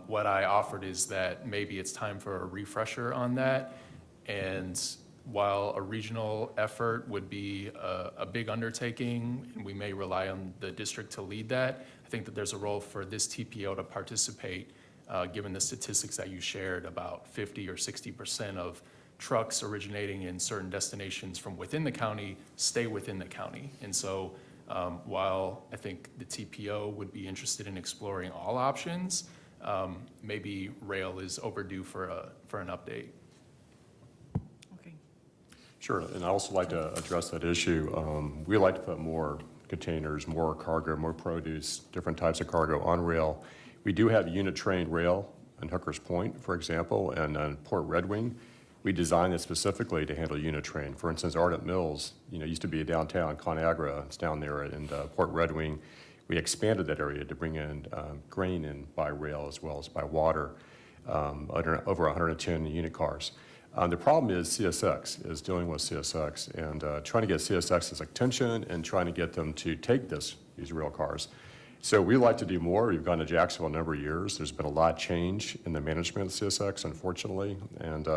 What I offered is that maybe it's time for a refresher on that, and while a regional effort would be a big undertaking, and we may rely on the district to lead that, I think that there's a role for this TPO to participate, given the statistics that you shared about 50 or 60% of trucks originating in certain destinations from within the county stay within the county. And so while I think the TPO would be interested in exploring all options, maybe rail is overdue for an update. Sure, and I'd also like to address that issue. We like to put more containers, more cargo, more produce, different types of cargo on rail. We do have unit train rail in Hooker's Point, for example, and Port Red Wing. We designed it specifically to handle unit train. For instance, Ardent Mills, used to be downtown Conagra. It's down there in Port Red Wing. We expanded that area to bring in grain in by rail as well as by water, over 110 unit cars. The problem is CSX, is dealing with CSX and trying to get CSX's attention and trying to get them to take these rail cars. So we like to do more. We've gone to Jacksonville a number of years. There's been a lot of change in the management of CSX, unfortunately. And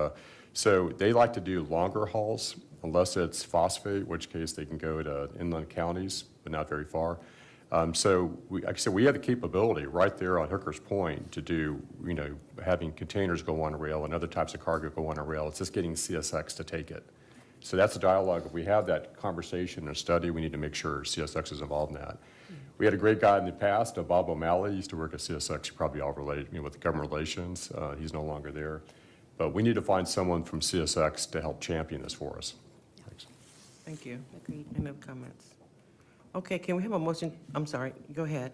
so they like to do longer hauls, unless it's phosphate, in which case they can go to inland counties, but not very far. So like I said, we have the capability right there on Hooker's Point to do, having containers go on rail and other types of cargo go on a rail. It's just getting CSX to take it. So that's a dialogue. If we have that conversation or study, we need to make sure CSX is involved in that. We had a great guy in the past, Bob O'Malley, used to work at CSX, probably all related with government relations. He's no longer there. But we need to find someone from CSX to help champion this for us. Thanks. Thank you. Agreed. Any other comments? Okay, can we have a motion? I'm sorry, go ahead,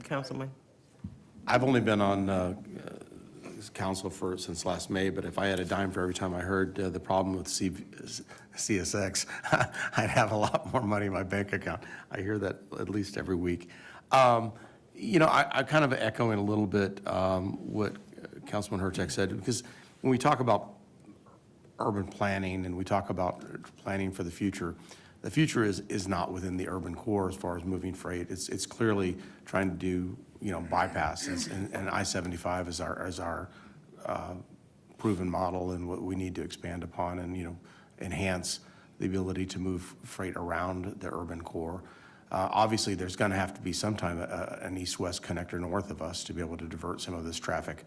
Councilman. I've only been on this council since last May, but if I had a dime for every time I heard the problem with CSX, I'd have a lot more money in my bank account. I hear that at least every week. I kind of echoing a little bit what Councilman Hurtak said, because when we talk about urban planning and we talk about planning for the future is not within the urban core as far as moving freight. It's clearly trying to do bypasses, and I-75 is our proven model and what we need to expand upon and enhance the ability to move freight around the urban core. Obviously, there's going to have to be sometime an east-west connector north of us to be able to divert some of this traffic.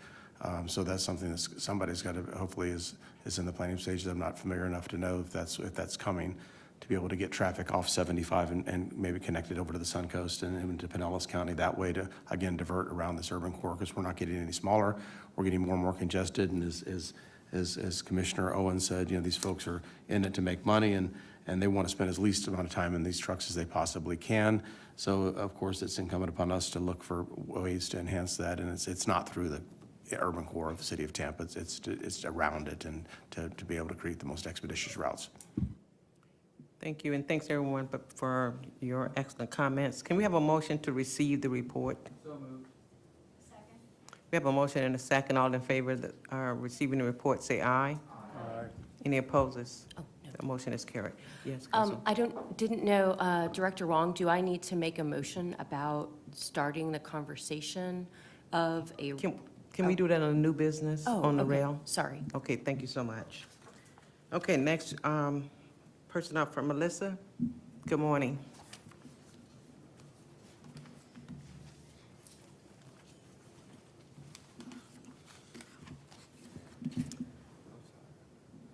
So that's something that somebody's got to hopefully is in the planning stage. I'm not familiar enough to know if that's coming, to be able to get traffic off 75 and maybe connect it over to the Suncoast and into Pinellas County that way to, again, divert around this urban core, because we're not getting any smaller. We're getting more and more congested, and as Commissioner Owen said, these folks are in it to make money, and they want to spend as least amount of time in these trucks as they possibly can. So, of course, it's incumbent upon us to look for ways to enhance that, and it's not through the urban core of the city of Tampa. It's around it, and to be able to create the most expeditious routes. Thank you, and thanks everyone for your excellent comments. Can we have a motion to receive the report? So moved. Second. We have a motion and a second. All in favor of receiving the report, say aye. Aye. Any opposes? Oh, no. The motion is carried. Yes, Councilman. I didn't know, Director Wong, do I need to make a motion about starting the conversation of a? Can we do that on a new business on the okay. rail? Sorry. Okay, thank you so much. Okay, next person up from Melissa. Good morning.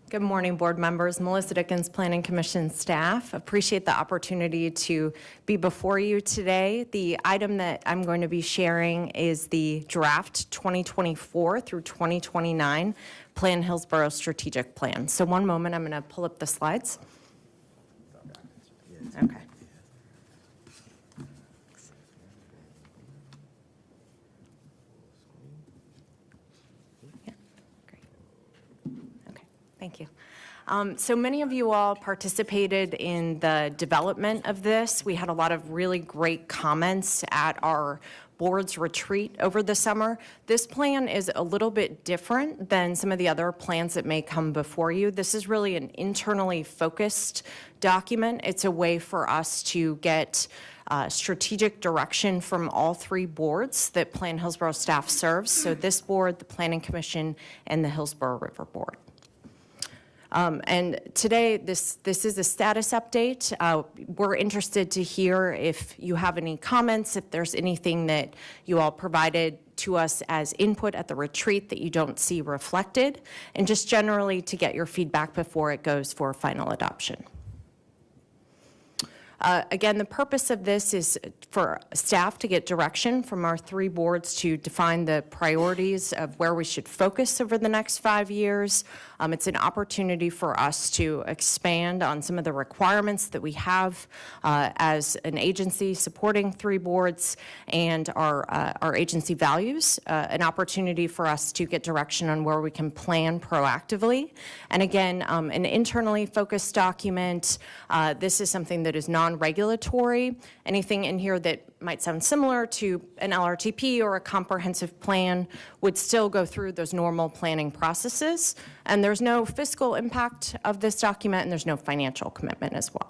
Good morning, board members. Melissa Dickens, Planning Commission staff. Appreciate the opportunity to be before you today. The item that I'm going to be sharing is the draft 2024 through 2029 Plan Hillsborough Strategic Plan. So one moment, I'm going to pull up the slides. Okay. Thank you. So many of you all participated in the development of this. We had a lot of really great comments at our board's retreat over the summer. This plan is a little bit different than some of the other plans that may come before you. This is really an internally focused document. It's a way for us to get strategic direction from all three boards that Plan Hillsborough staff serves. So this board, the Planning Commission, and the Hillsborough River Board. And today, this is a status update. We're interested to hear if you have any comments, if there's anything that you all provided to us as input at the retreat that you don't see reflected, and just generally to get your feedback before it goes for final adoption. Again, the purpose of this is for staff to get direction from our 3 boards to define the priorities of where we should focus over the next 5 years. It's an opportunity for us to expand on some of the requirements that we have as an agency supporting 3 boards and our agency values, an opportunity for us to get direction on where we can plan proactively. And again, an internally focused document. This is something that is non-regulatory. Anything in here that might sound similar to an LRTP or a comprehensive plan would still go through those normal planning processes. And there's no fiscal impact of this document, and there's no financial commitment as well.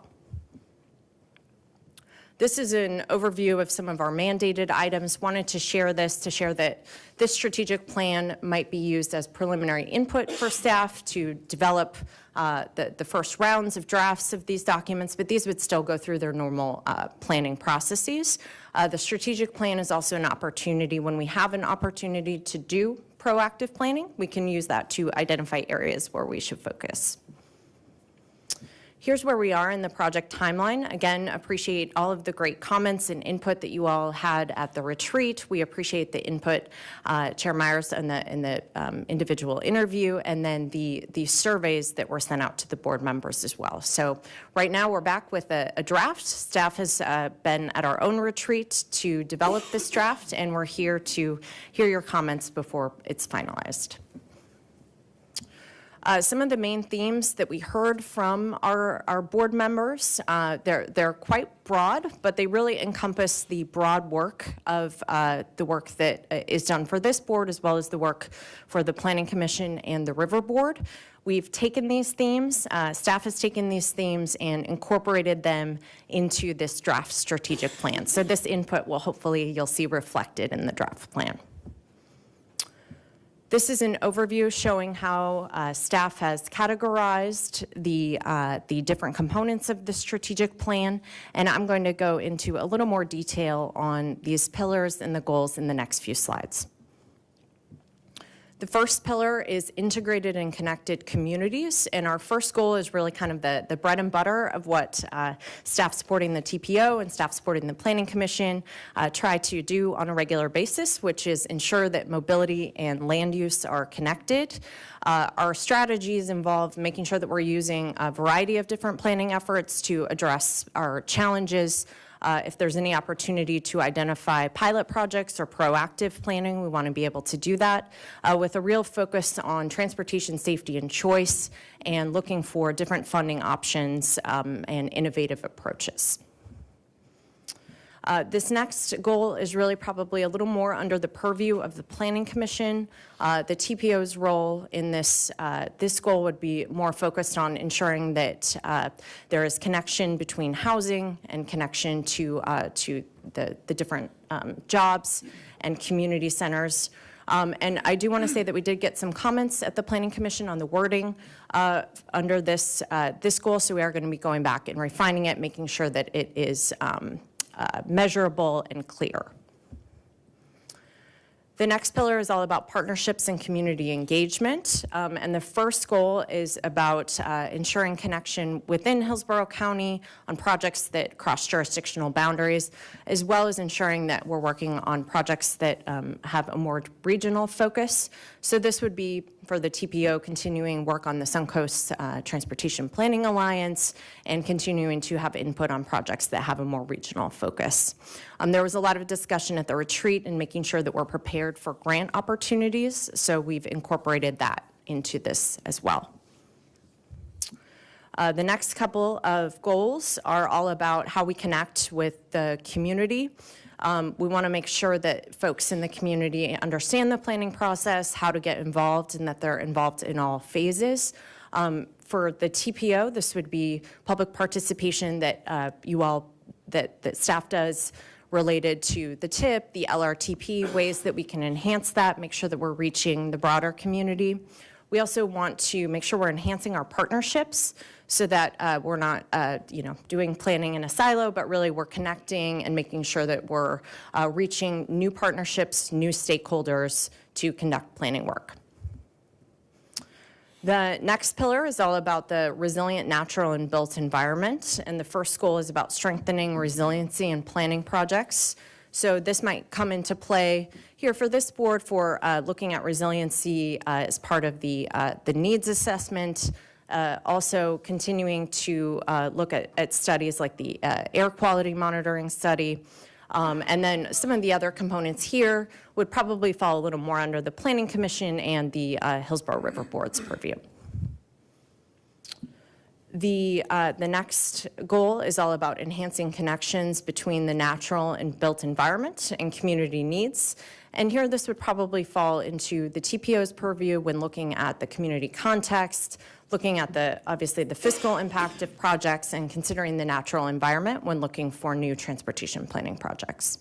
This is an overview of some of our mandated items. Wanted to share this to share that this strategic plan might be used as preliminary input for staff to develop the first rounds of drafts of these documents, but these would still go through their normal planning processes. The strategic plan is also an opportunity when we have an opportunity to do proactive planning. We can use that to identify areas where we should focus. Here's where we are in the project timeline. Again, appreciate all of the great comments and input that you all had at the retreat. We appreciate the input, Chair Myers, in the individual interview, and then the surveys that were sent out to the board members as well. So right now we're back with a draft. Staff has been at our own retreat to develop this draft, and we're here to hear your comments before it's finalized. Some of the main themes that we heard from our board members, they're quite broad, but they really encompass the broad work of the work that is done for this board, as well as the work for the Planning Commission and the River Board. We've taken these themes, staff has taken these themes and incorporated them into this draft strategic plan. So this input will hopefully you'll see reflected in the draft plan. This is an overview showing how staff has categorized the different components of the strategic plan, and I'm going to go into a little more detail on these pillars and the goals in the next few slides. The first pillar is integrated and connected communities, and our first goal is really kind of the bread and butter of what staff supporting the TPO and staff supporting the Planning Commission try to do on a regular basis, which is ensure that mobility and land use are connected. Our strategies involve making sure that we're using a variety of different planning efforts to address our challenges. If there's any opportunity to identify pilot projects or proactive planning, we want to be able to do that with a real focus on transportation safety and choice and looking for different funding options and innovative approaches. This next goal is really probably a little more under the purview of the Planning Commission. The TPO's role in this goal would be more focused on ensuring that there is connection between housing and connection to the different jobs and community centers. And I do want to say that we did get some comments at the Planning Commission on the wording under this goal, so we are going to be going back and refining it, making sure that it is measurable and clear. The next pillar is all about partnerships and community engagement. And the first goal is about ensuring connection within Hillsborough County on projects that cross jurisdictional boundaries, as well as ensuring that we're working on projects that have a more regional focus. So this would be for the TPO continuing work on the Suncoast Transportation Planning Alliance and continuing to have input on projects that have a more regional focus. There was a lot of discussion at the retreat and making sure that we're prepared for grant opportunities, so we've incorporated that into this as well. The next couple of goals are all about how we connect with the community. We want to make sure that folks in the community understand the planning process, how to get involved, and that they're involved in all phases. For the TPO, this would be public participation that that staff does related to the TIP, the LRTP, ways that we can enhance that, make sure that we're reaching the broader community. We also want to make sure we're enhancing our partnerships so that we're not, doing planning in a silo, but really we're connecting and making sure that we're reaching new partnerships, new stakeholders to conduct planning work. The next pillar is all about the resilient natural and built environment, and the first goal is about strengthening resiliency in planning projects. So this might come into play here for this board for looking at resiliency as part of the needs assessment, also continuing to look at studies like the air quality monitoring study. And then some of the other components here would probably fall a little more under the Planning Commission and the Hillsborough River Board's purview. The next goal is all about enhancing connections between the natural and built environment and community needs. And here this would probably fall into the TPO's purview when looking at the community context, looking at obviously the fiscal impact of projects, and considering the natural environment when looking for new transportation planning projects.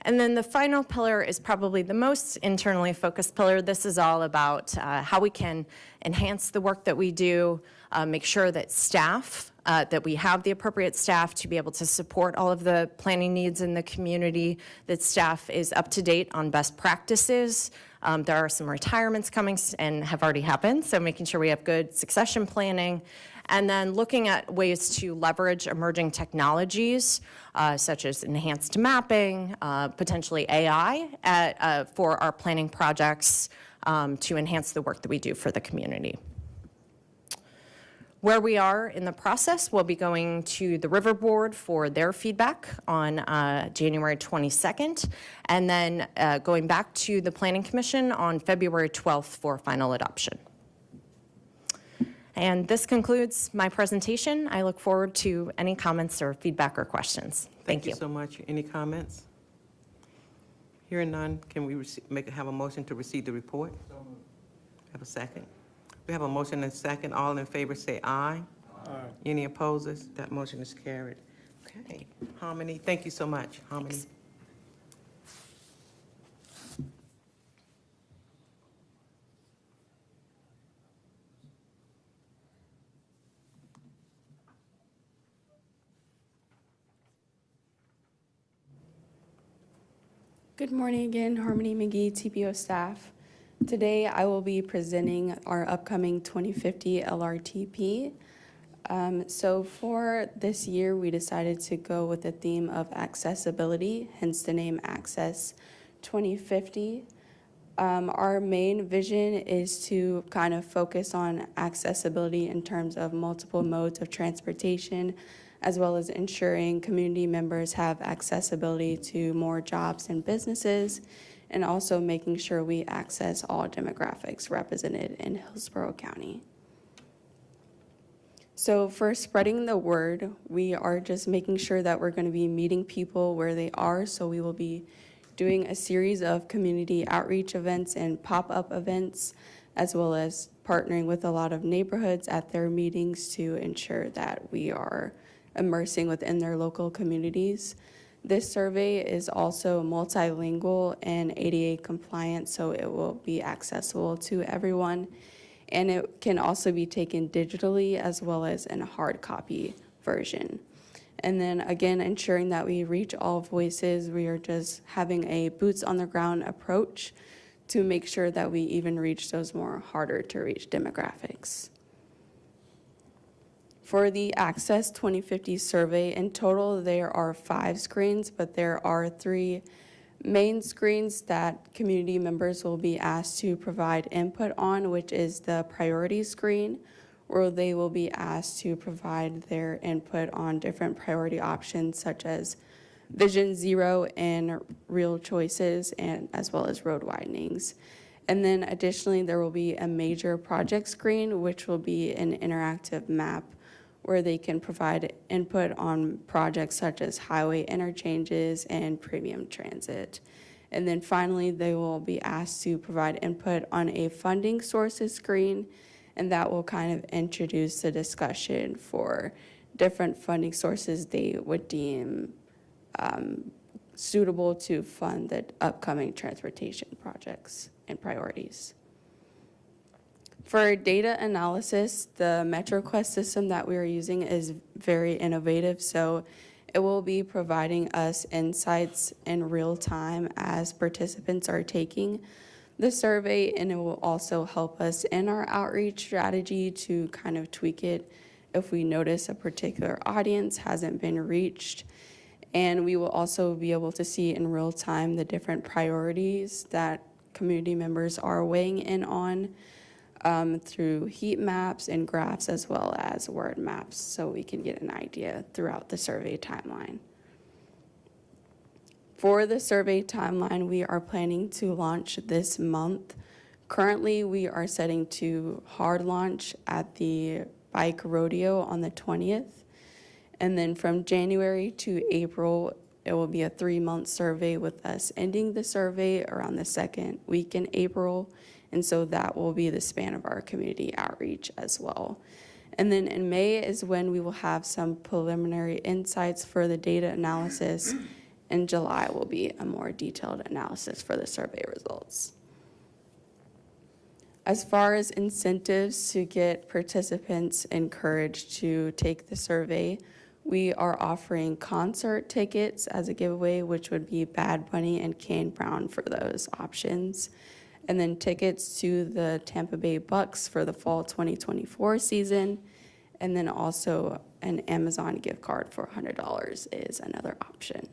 And then the final pillar is probably the most internally focused pillar. This is all about how we can enhance the work that we do, make sure that staff, that we have the appropriate staff to be able to support all of the planning needs in the community, that staff is up to date on best practices. There are some retirements coming and have already happened, so making sure we have good succession planning. And then looking at ways to leverage emerging technologies, such as enhanced mapping, potentially AI for our planning projects to enhance the work that we do for the community. Where we are in the process, we'll be going to the River Board for their feedback on January 22nd, and then going back to the Planning Commission on February 12th for final adoption. And this concludes my presentation. I look forward to any comments or feedback or questions. Thank you. Thank you so much. Any comments? Hearing none, can we have a motion to receive the report? So moved. Have a second? We have a motion and a second. All in favor say aye. Aye. Any opposers? That motion is carried. Okay. Harmony, thank you so much. Harmony. Thanks. Good morning again, Harmony McGee, TPO staff. Today I will be presenting our upcoming 2050 LRTP. So for this year, we decided to go with the theme of accessibility, hence the name Access 2050. Our main vision is to kind of focus on accessibility in terms of multiple modes of transportation, as well as ensuring community members have accessibility to more jobs and businesses, and also making sure we access all demographics represented in Hillsborough County. So for spreading the word, we are just making sure that we're going to be meeting people where they are. So we will be doing a series of community outreach events and pop-up events, as well as partnering with a lot of neighborhoods at their meetings to ensure that we are immersing within their local communities. This survey is also multilingual and ADA compliant, so it will be accessible to everyone. And it can also be taken digitally as well as in a hard copy version. And then again, ensuring that we reach all voices, we are just having a boots on the ground approach to make sure that we even reach those more harder to reach demographics. For the Access 2050 survey, in total there are 5 screens, but there are 3 main screens that community members will be asked to provide input on, which is the priority screen, where they will be asked to provide their input on different priority options such as Vision Zero and real choices, and as well as road widenings. And then additionally, there will be a major project screen, which will be an interactive map where they can provide input on projects such as highway interchanges and premium transit. And then finally, they will be asked to provide input on a funding sources screen, and that will kind of introduce the discussion for different funding sources they would deem suitable to fund the upcoming transportation projects and priorities. For data analysis, the MetroQuest system that we are using is very innovative, so it will be providing us insights in real time as participants are taking the survey, and it will also help us in our outreach strategy to kind of tweak it if we notice a particular audience hasn't been reached. And we will also be able to see in real time the different priorities that community members are weighing in on through heat maps and graphs as well as word maps, so we can get an idea throughout the survey timeline. For the survey timeline, we are planning to launch this month. Currently, we are setting to hard launch at the bike rodeo on the 20th. And then from January to April, it will be a 3-month survey with us ending the survey around the second week in April. And so that will be the span of our community outreach as well. And then in May is when we will have some preliminary insights for the data analysis. In July will be a more detailed analysis for the survey results. As far as incentives to get participants encouraged to take the survey, we are offering concert tickets as a giveaway, which would be Bad Bunny and Kane Brown for those options. And then tickets to the Tampa Bay Bucks for the fall 2024 season. And then also an Amazon gift card for $100 is another option.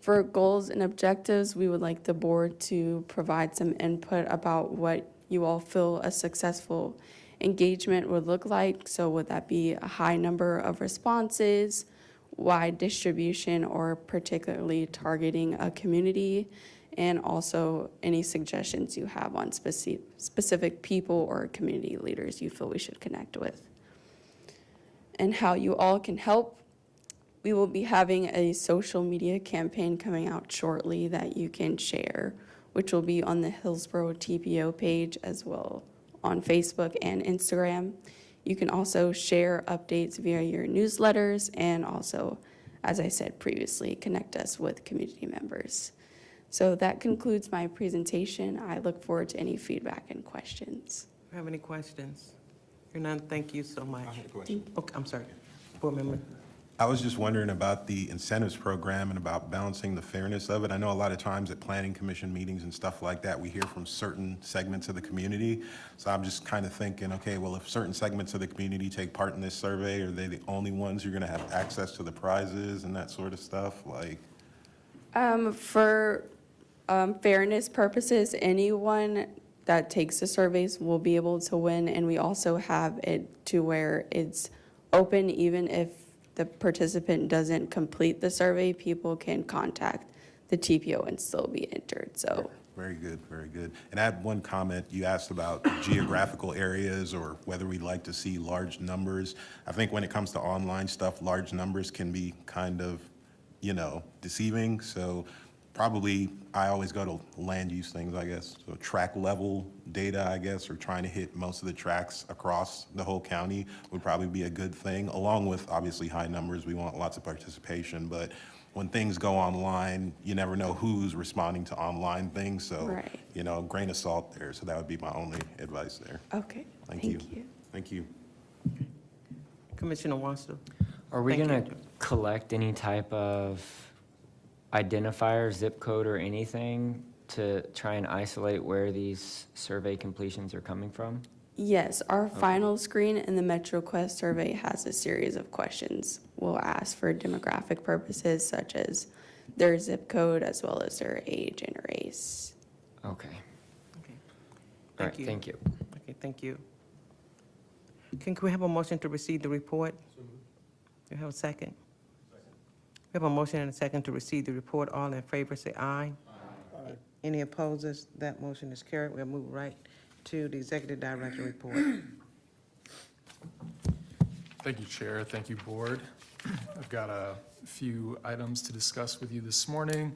For goals and objectives, we would like the board to provide some input about what you all feel a successful engagement would look like. So would that be a high number of responses, wide distribution, or particularly targeting a community? And also any suggestions you have on specific people or community leaders you feel we should connect with. And how you all can help. We will be having a social media campaign coming out shortly that you can share, which will be on the Hillsborough TPO page as well on Facebook and Instagram. You can also share updates via your newsletters and also, as I said previously, connect us with community members. So that concludes my presentation. I look forward to any feedback and questions. Do you have any questions? Hearing none, thank you so much. I have a question. Okay, I'm sorry. Board member. I was just wondering about the incentives program and about balancing the fairness of it. I know a lot of times at planning commission meetings and stuff like that, we hear from certain segments of the community. So I'm just kind of thinking, okay, well, if certain segments of the community take part in this survey, are they the only ones who are going to have access to the prizes and that sort of stuff? Like, For fairness purposes, anyone that takes the surveys will be able to win, and we also have it to where it's open even if the participant doesn't complete the survey, people can contact the TPO and still be entered, so. very good, very good. And I had one comment. You asked about geographical areas or whether we'd like to see large numbers. I think when it comes to online stuff, large numbers can be kind of, deceiving. So probably I always go to land use things, I guess. So track level data, I guess, or trying to hit most of the tracks across the whole county would probably be a good thing, along with obviously high numbers. We want lots of participation, but when things go online, you never know who's responding to online things. So, right. Grain of salt there. So that would be my only advice there. Okay, Thank you. Thank you. Commissioner Wasta. Are we Thank going to collect any type of identifier, zip code, or anything to try and isolate where these survey completions are coming from? Yes, our final screen in the MetroQuest survey has a series of questions we'll ask for demographic purposes, such as their zip code as well as their age and race. Okay. Okay. All right, thank you. Okay, thank you. Can we have a motion to receive the report? Do you have a second? We have a motion and a second to receive the report. All in favor, say aye. Aye. Any opposers? That motion is carried. We'll move right to the executive director report. Thank you, Chair. Thank you, Board. I've got a few items to discuss with you this morning,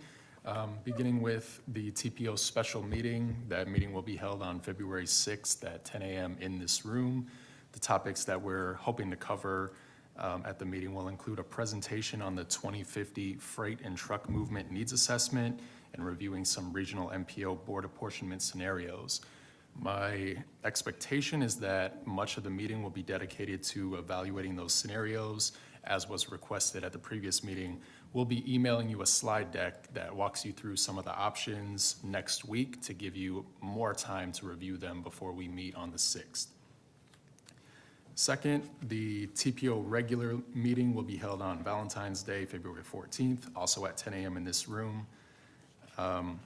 beginning with the TPO special meeting. That meeting will be held on February 6th at 10 a.m. in this room. The topics that we're hoping to cover at the meeting will include a presentation on the 2050 Freight and Truck Movement Needs Assessment and reviewing some regional MPO board apportionment scenarios. My expectation is that much of the meeting will be dedicated to evaluating those scenarios as was requested at the previous meeting. We'll be emailing you a slide deck that walks you through some of the options next week to give you more time to review them before we meet on the 6th. Second, the TPO regular meeting will be held on Valentine's Day, February 14th, also at 10 a.m. in this room. I'd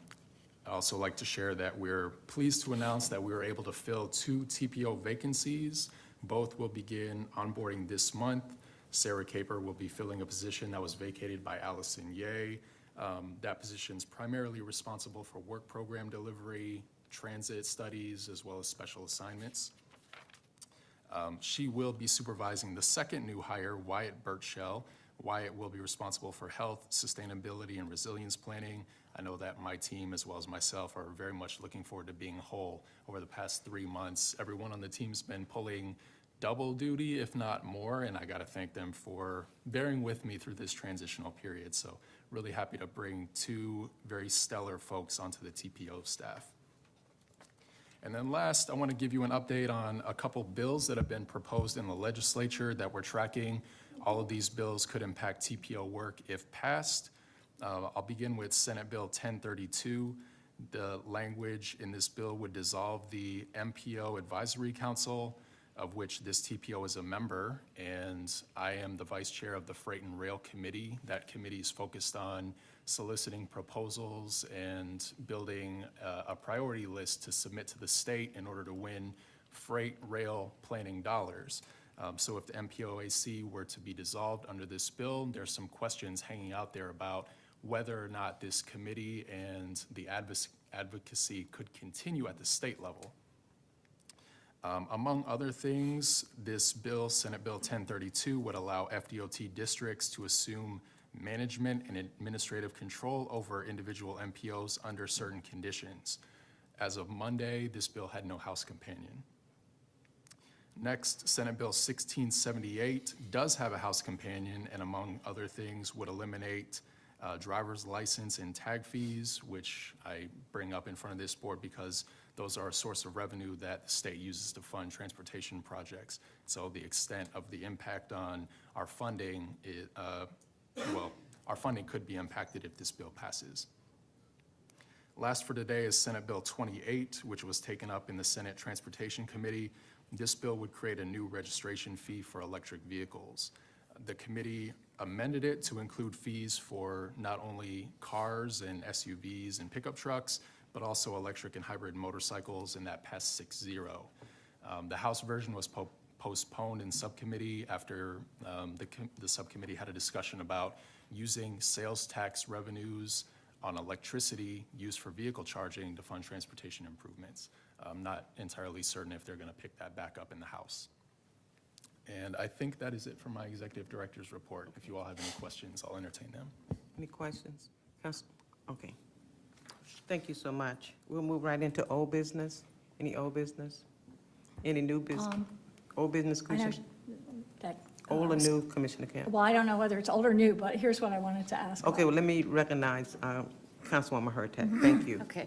also like to share that we're pleased to announce that we were able to fill 2 TPO vacancies. Both will begin onboarding this month. Sarah Caper will be filling a position that was vacated by Allison Ye. That position is primarily responsible for work program delivery, transit studies, as well as special assignments. She will be supervising the second new hire, Wyatt Birchell. Wyatt will be responsible for health, sustainability, and resilience planning. I know that my team, as well as myself, are very much looking forward to being whole over the past 3 months. Everyone on the team's been pulling double duty, if not more, and I got to thank them for bearing with me through this transitional period. So really happy to bring 2 very stellar folks onto the TPO staff. And then last, I want to give you an update on a couple bills that have been proposed in the legislature that we're tracking. All of these bills could impact TPO work if passed. I'll begin with Senate Bill 1032. The language in this bill would dissolve the MPO Advisory Council, of which this TPO is a member, and I am the vice chair of the Freight and Rail Committee. That committee is focused on soliciting proposals and building a priority list to submit to the state in order to win freight rail planning dollars. So if the MPOAC were to be dissolved under this bill, there's some questions hanging out there about whether or not this committee and the advocacy could continue at the state level. Among other things, this bill, Senate Bill 1032, would allow FDOT districts to assume management and administrative control over individual MPOs under certain conditions. As of Monday, this bill had no House companion. Next, Senate Bill 1678 does have a House companion, and among other things would eliminate driver's license and tag fees, which I bring up in front of this board because those are a source of revenue that the state uses to fund transportation projects. So the extent of the impact on our funding, our funding could be impacted if this bill passes. Last for today is Senate Bill 28, which was taken up in the Senate Transportation Committee. This bill would create a new registration fee for electric vehicles. The committee amended it to include fees for not only cars and SUVs and pickup trucks, but also electric and hybrid motorcycles, and that passed 6-0. The House version was postponed in subcommittee after the subcommittee had a discussion about using sales tax revenues on electricity used for vehicle charging to fund transportation improvements. I'm not entirely certain if they're going to pick that back up in the House. And I think that is it for my executive director's report. If you all have any questions, I'll entertain them. Any questions? Okay. Thank you so much. We'll move right into old business. Any old business? Any new business? Old business, I know Commissioner? that. Old or new, Commissioner Camp? Well, I don't know whether it's old or new, but here's what I wanted to ask. Okay, well, let me recognize Councilwoman Hurtak. Thank you. Okay.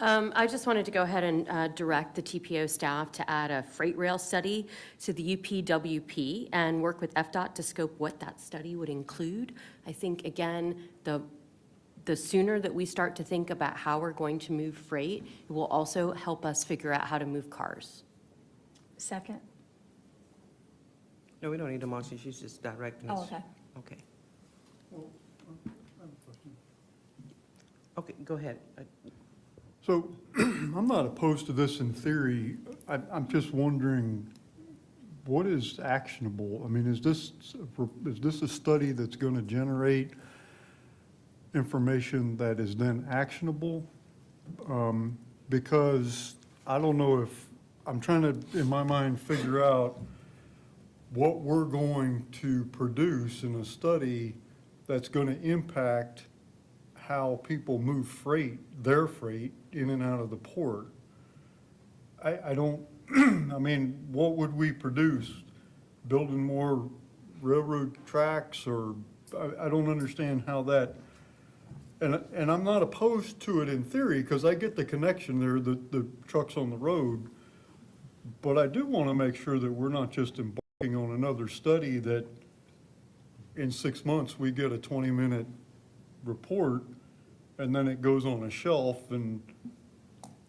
I just wanted to go ahead and direct the TPO staff to add a freight rail study to the UPWP and work with FDOT to scope what that study would include. I think, again, the sooner that we start to think about how we're going to move freight, it will also help us figure out how to move cars. Second. No, we don't need a motion. She's just directing us. Oh, okay. Okay. Okay, go ahead. So I'm not opposed to this in theory. I'm just wondering, what is actionable? I mean, is this a study that's going to generate information that is then actionable? Because I don't know if, I'm trying to, in my mind, figure out what we're going to produce in a study that's going to impact how people move their freight in and out of the port. I don't, I mean, what would we produce? Building more railroad tracks, or, I don't understand how that, and I'm not opposed to it in theory, because I get the connection there, the trucks on the road, but I do want to make sure that we're not just embarking on another study that in 6 months, we get a 20-minute report, and then it goes on a shelf, and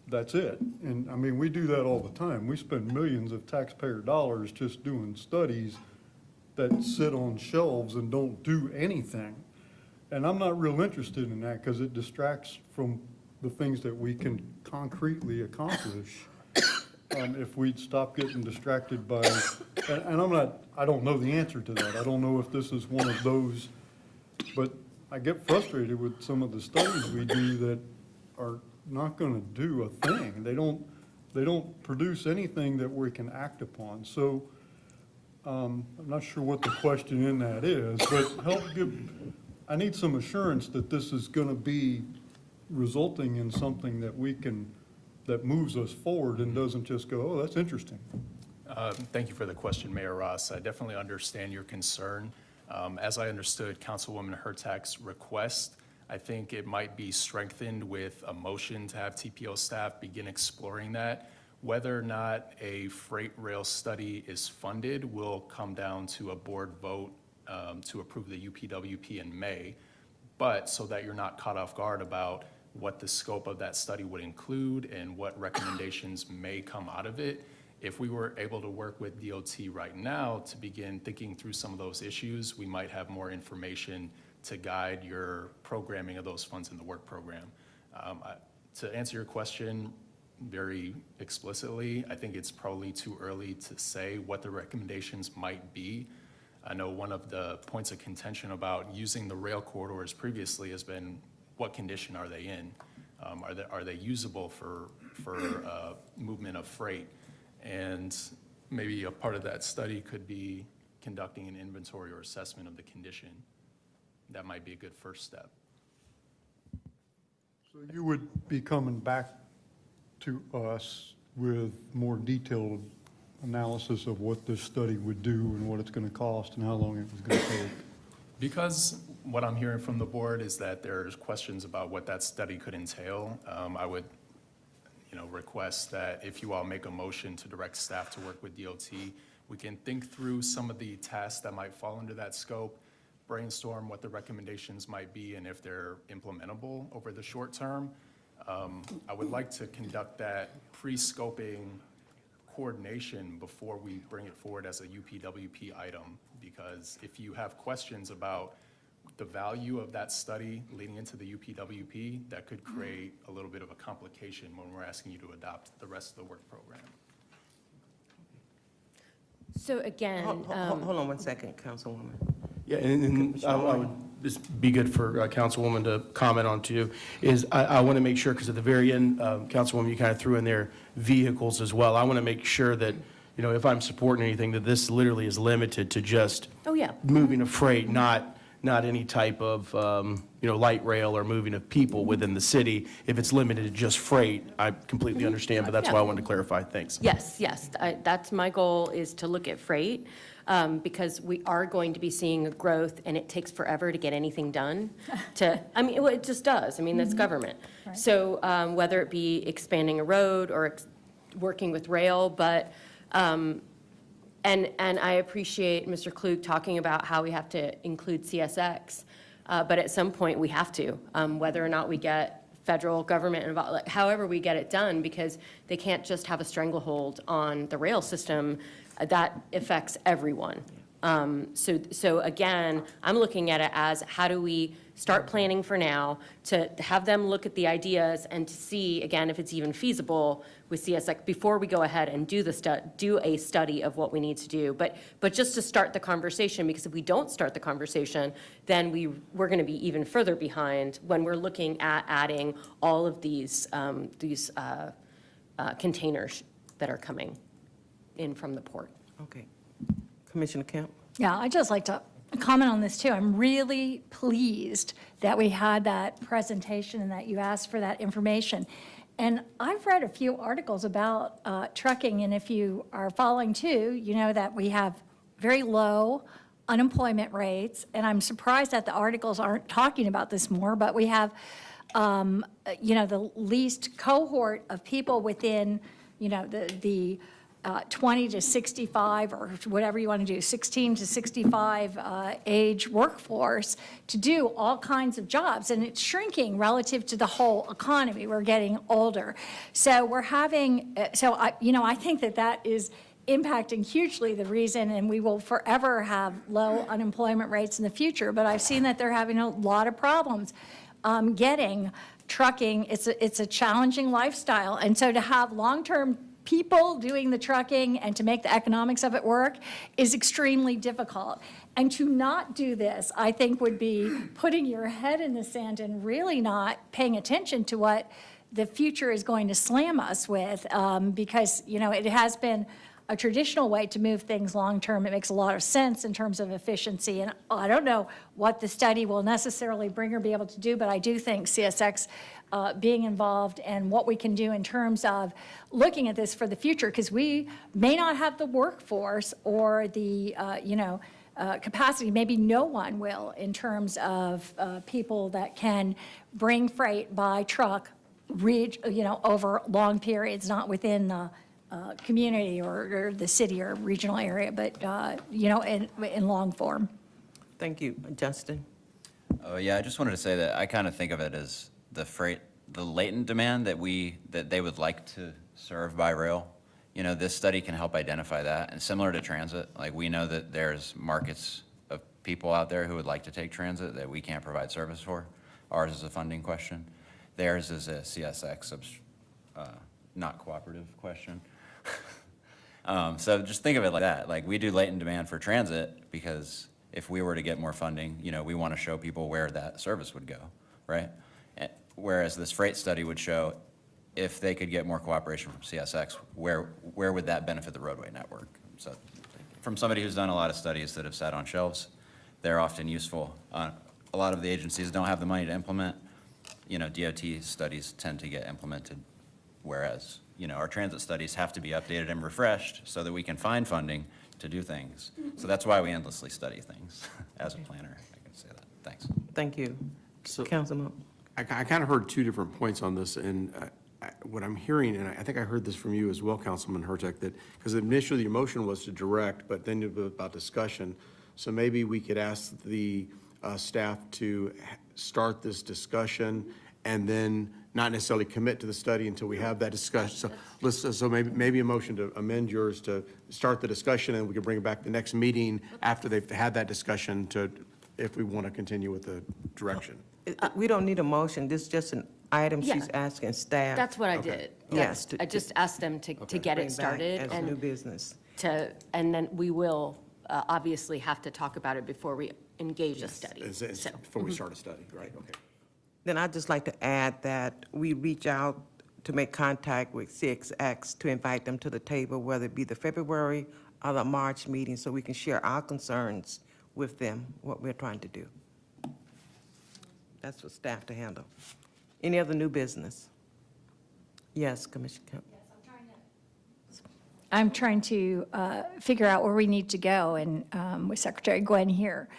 that's it. And, I mean, we do that all the time. We spend millions of taxpayer dollars just doing studies that sit on shelves and don't do anything. And I'm not real interested in that because it distracts from the things that we can concretely accomplish. If we'd stop getting distracted by, and I don't know the answer to that. I don't know if this is one of those, but I get frustrated with some of the studies we do that are not going to do a thing. They don't produce anything that we can act upon. So I'm not sure what the question in that is, but I need some assurance that this is going to be resulting in something that that moves us forward and doesn't just go, oh, that's interesting. Thank you for the question, Mayor Ross. I definitely understand your concern. As I understood Councilwoman Hurtak's request, I think it might be strengthened with a motion to have TPO staff begin exploring that. Whether or not a freight rail study is funded will come down to a board vote to approve the UPWP in May. But so that you're not caught off guard about what the scope of that study would include and what recommendations may come out of it, if we were able to work with DOT right now to begin thinking through some of those issues, we might have more information to guide your programming of those funds in the work program. To answer your question very explicitly, I think it's probably too early to say what the recommendations might be. I know one of the points of contention about using the rail corridors previously has been, what condition are they in? Are they usable for movement of freight? And maybe a part of that study could be conducting an inventory or assessment of the condition. That might be a good first step. So you would be coming back to us with more detailed analysis of what this study would do and what it's going to cost and how long it was going to take? Because what I'm hearing from the board is that there's questions about what that study could entail, I would request that if you all make a motion to direct staff to work with DOT, we can think through some of the tasks that might fall under that scope, brainstorm what the recommendations might be and if they're implementable over the short term. I would like to conduct that pre-scoping coordination before we bring it forward as a UPWP item, because if you have questions about the value of that study leading into the UPWP, that could create a little bit of a complication when we're asking you to adopt the rest of the work program. So again, Hold on one second, Councilwoman. Yeah, and I would just be good for Councilwoman to comment on too, is I want to make sure, because at the very end, Councilwoman, you kind of threw in there vehicles as well. I want to make sure that, if I'm supporting anything, that this literally is limited to just moving of freight, not any type of, light rail or moving of people within the city. If it's limited to just freight, I completely understand, but that's why I wanted to clarify. Thanks. yes, that's my goal, is to look at freight, because we are going to be seeing a growth, and it takes forever to get anything done. It just does. That's government. Right. So whether it be expanding a road or working with rail, but and I appreciate Mr. Klug talking about how we have to include CSX, but at some point we have to, whether or not we get federal government involved, however we get it done, because they can't just have a stranglehold on the rail system. That affects everyone. So again, I'm looking at it as, how do we start planning for now to have them look at the ideas and to see, again, if it's even feasible with CSX before we go ahead and do a study of what we need to do. But just to start the conversation, because if we don't start the conversation, then we're going to be even further behind when we're looking at adding all of these containers that are coming in from the port. Okay. Commissioner Kemp? Yeah, I'd just like to comment on this too. I'm really pleased that we had that presentation and that you asked for that information. And I've read a few articles about trucking, and if you are following too, you know that we have very low unemployment rates, and I'm surprised that the articles aren't talking about this more, but we have, the least cohort of people within, the 20 to 65, or whatever you want to do, 16 to 65 age workforce to do all kinds of jobs, and it's shrinking relative to the whole economy. We're getting older. So we're having, I think that is impacting hugely the reason, and we will forever have low unemployment rates in the future, but I've seen that they're having a lot of problems getting trucking. It's a challenging lifestyle, and so to have long-term people doing the trucking and to make the economics of it work is extremely difficult. And to not do this, I think, would be putting your head in the sand and really not paying attention to what the future is going to slam us with, because, it has been a traditional way to move things long-term. It makes a lot of sense in terms of efficiency, and I don't know what the study will necessarily bring or be able to do, but I do think CSX being involved and what we can do in terms of looking at this for the future, because we may not have the workforce or the, capacity, maybe no one will, in terms of people that can bring freight by truck, over long periods, not within the community or the city or regional area, but, in long form. Thank you. Justin? Oh, yeah, I just wanted to say that I kind of think of it as the latent demand that they would like to serve by rail. This study can help identify that. And similar to transit, like, we know that there's markets of people out there who would like to take transit that we can't provide service for. Ours is a funding question. Theirs is a CSX, not cooperative question. So just think of it like that. Like, we do latent demand for transit because if we were to get more funding, we want to show people where that service would go, right? Whereas this freight study would show if they could get more cooperation from CSX, where would that benefit the roadway network? So from somebody who's done a lot of studies that have sat on shelves, they're often useful. A lot of the agencies don't have the money to implement. DOT studies tend to get implemented, whereas, our transit studies have to be updated and refreshed so that we can find funding to do things. So that's why we endlessly study things. As a planner, I can say that. Thanks. Thank you. So, Councilman? I kind of heard two different points on this, and what I'm hearing, and I think I heard this from you as well, Councilman Hurtak, that because initially the motion was to direct, but then it was about discussion. So maybe we could ask the staff to start this discussion and then not necessarily commit to the study until we have that discussion. So maybe a motion to amend yours to start the discussion, and we can bring it back the next meeting after they've had that discussion if we want to continue with the direction. We don't need a motion. This is just an item Yeah. she's asking staff. That's what I did. Yes. I just asked them to get bring it back started. as and new business. And then we will obviously have to talk about it before we engage a study. Before we start a study, right? Okay. Then I'd just like to add that we reach out to make contact with CSX to invite them to the table, whether it be the February or the March meeting, so we can share our concerns with them, what we're trying to do. That's for staff to handle. Any other new business? Yes, Commissioner Kemp. I'm trying to figure out where we need to go, and with Secretary Gwen here.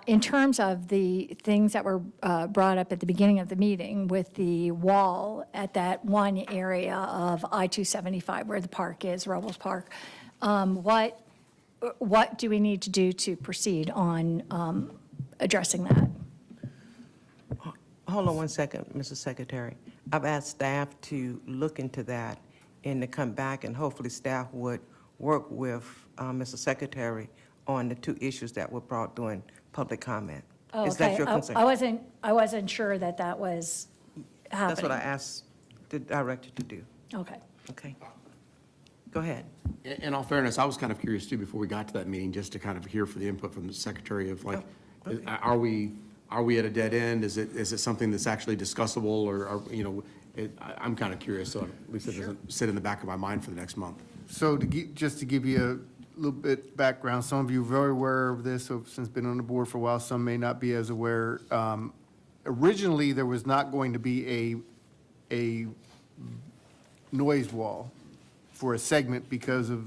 In terms of the things that were brought up at the beginning of the meeting with the wall at that one area of I-275 where the park is, Robles Park, what do we need to do to proceed on addressing that? Hold on one second, Mr. Secretary. I've asked staff to look into that and to come back, and hopefully staff would work with Mr. Secretary on the two issues that were brought during public comment. Oh, Is that okay. your concern? I wasn't sure that was happening. That's what I asked the director to do. Okay. Okay. Go ahead. In all fairness, I was kind of curious too, before we got to that meeting, just to kind of hear for the input from the secretary of like, are we at a dead end? Is it something that's actually discussable, or I'm kind of curious, so at least it doesn't sit in the back of my mind for the next month. So just to give you a little bit background, some of you are very aware of this, so since been on the board for a while, some may not be as aware. Originally, there was not going to be a noise wall for a segment because of,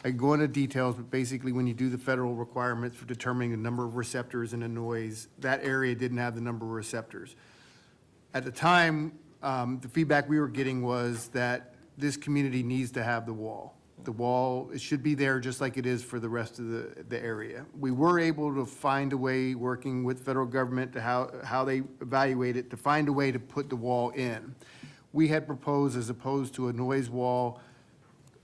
I go into details, but basically when you do the federal requirements for determining the number of receptors in a noise, that area didn't have the number of receptors. At the time, the feedback we were getting was that this community needs to have the wall. The wall, it should be there just like it is for the rest of the area. We were able to find a way, working with federal government to how they evaluate it, to find a way to put the wall in. We had proposed, as opposed to a noise wall,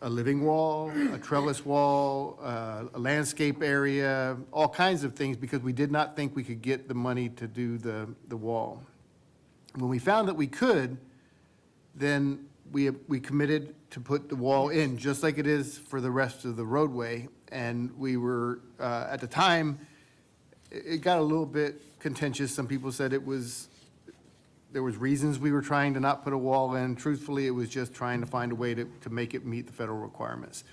a living wall, a trellis wall, a landscape area, all kinds of things, because we did not think we could get the money to do the wall. When we found that we could, then we committed to put the wall in, just like it is for the rest of the roadway. And we were, at the time, it got a little bit contentious. Some people said there was reasons we were trying to not put a wall in. Truthfully, it was just trying to find a way to make it meet the federal requirements.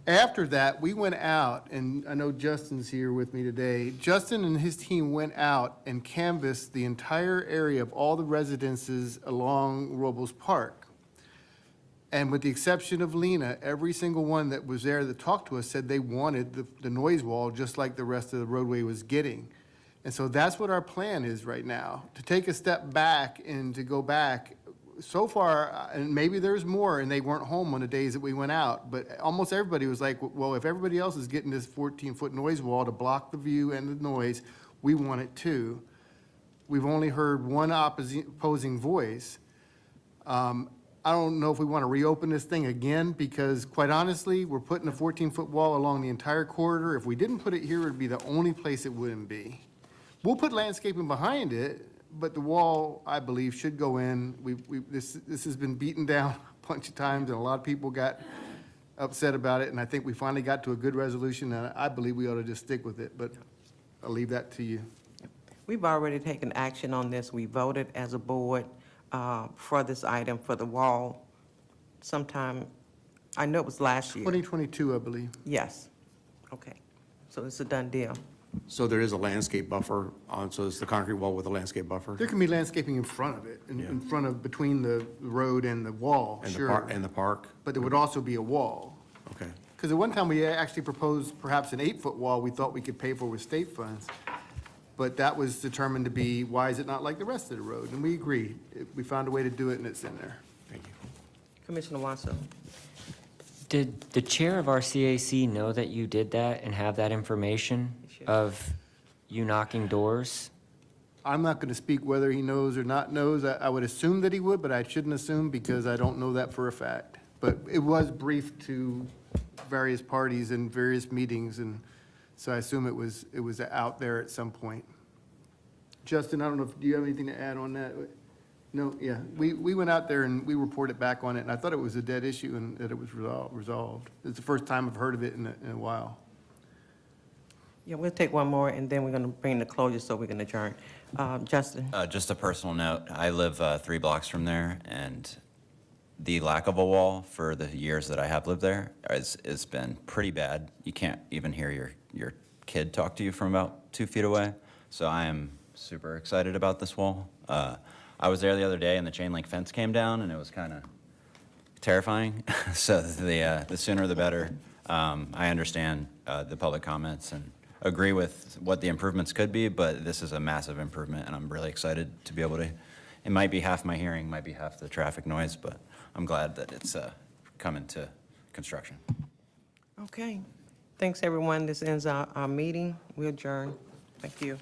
After that, we went out, and I know Justin's here with me today. Justin and his team went out and canvassed the entire area of all the residences along Robles Park. And with the exception of Lena, every single one that was there that talked to us said they wanted the noise wall just like the rest of the roadway was getting. And so that's what our plan is right now, to take a step back and to go back. So far, and maybe there's more, and they weren't home on the days that we went out, but almost everybody was like, well, if everybody else is getting this 14-foot noise wall to block the view and the noise, we want it too. We've only heard one opposing voice. I don't know if we want to reopen this thing again, because quite honestly, we're putting a 14-foot wall along the entire corridor. If we didn't put it here, it would be the only place it wouldn't be. We'll put landscaping behind it, but the wall, I believe, should go in. This has been beaten down a bunch of times, and a lot of people got upset about it, and I think we finally got to a good resolution, and I believe we ought to just stick with it, but I'll leave that to you. We've already taken action on this. We voted as a board for this item for the wall sometime, I know it was last year. 2022, I believe. Yes. Okay. So it's a done deal. So there is a landscape buffer so it's the concrete wall with a landscape buffer? There can be landscaping in front of it, in front of, between the road and the wall, And sure. the park? But there would also be a wall. Okay. Because at one time, we actually proposed perhaps an 8-foot wall we thought we could pay for with state funds. But that was determined to be, why is it not like the rest of the road? And we agreed. We found a way to do it, and it's in there. Thank you. Commissioner Watson. Did the chair of our CAC know that you did that and have that information of you knocking doors? I'm not going to speak whether he knows or not knows. I would assume that he would, but I shouldn't assume because I don't know that for a fact. But it was briefed to various parties in various meetings, and so I assume it was out there at some point. Justin, I don't know, do you have anything to add on that? No, yeah, we went out there and we reported back on it, and I thought it was a dead issue and that it was resolved. It's the first time I've heard of it in a while. Yeah, we'll take one more, and then we're going to bring the closure so we can adjourn. Justin? Just a personal note, I live 3 blocks from there, and the lack of a wall for the years that I have lived there has been pretty bad. You can't even hear your kid talk to you from about 2 feet away. So I am super excited about this wall. I was there the other day and the chain link fence came down and it was kind of terrifying. So the sooner the better. I understand the public comments and agree with what the improvements could be, but this is a massive improvement and I'm really excited to be able to, it might be half my hearing, might be half the traffic noise, but I'm glad that it's coming to construction. Okay. Thanks, everyone. This ends our meeting. We adjourn. Thank you.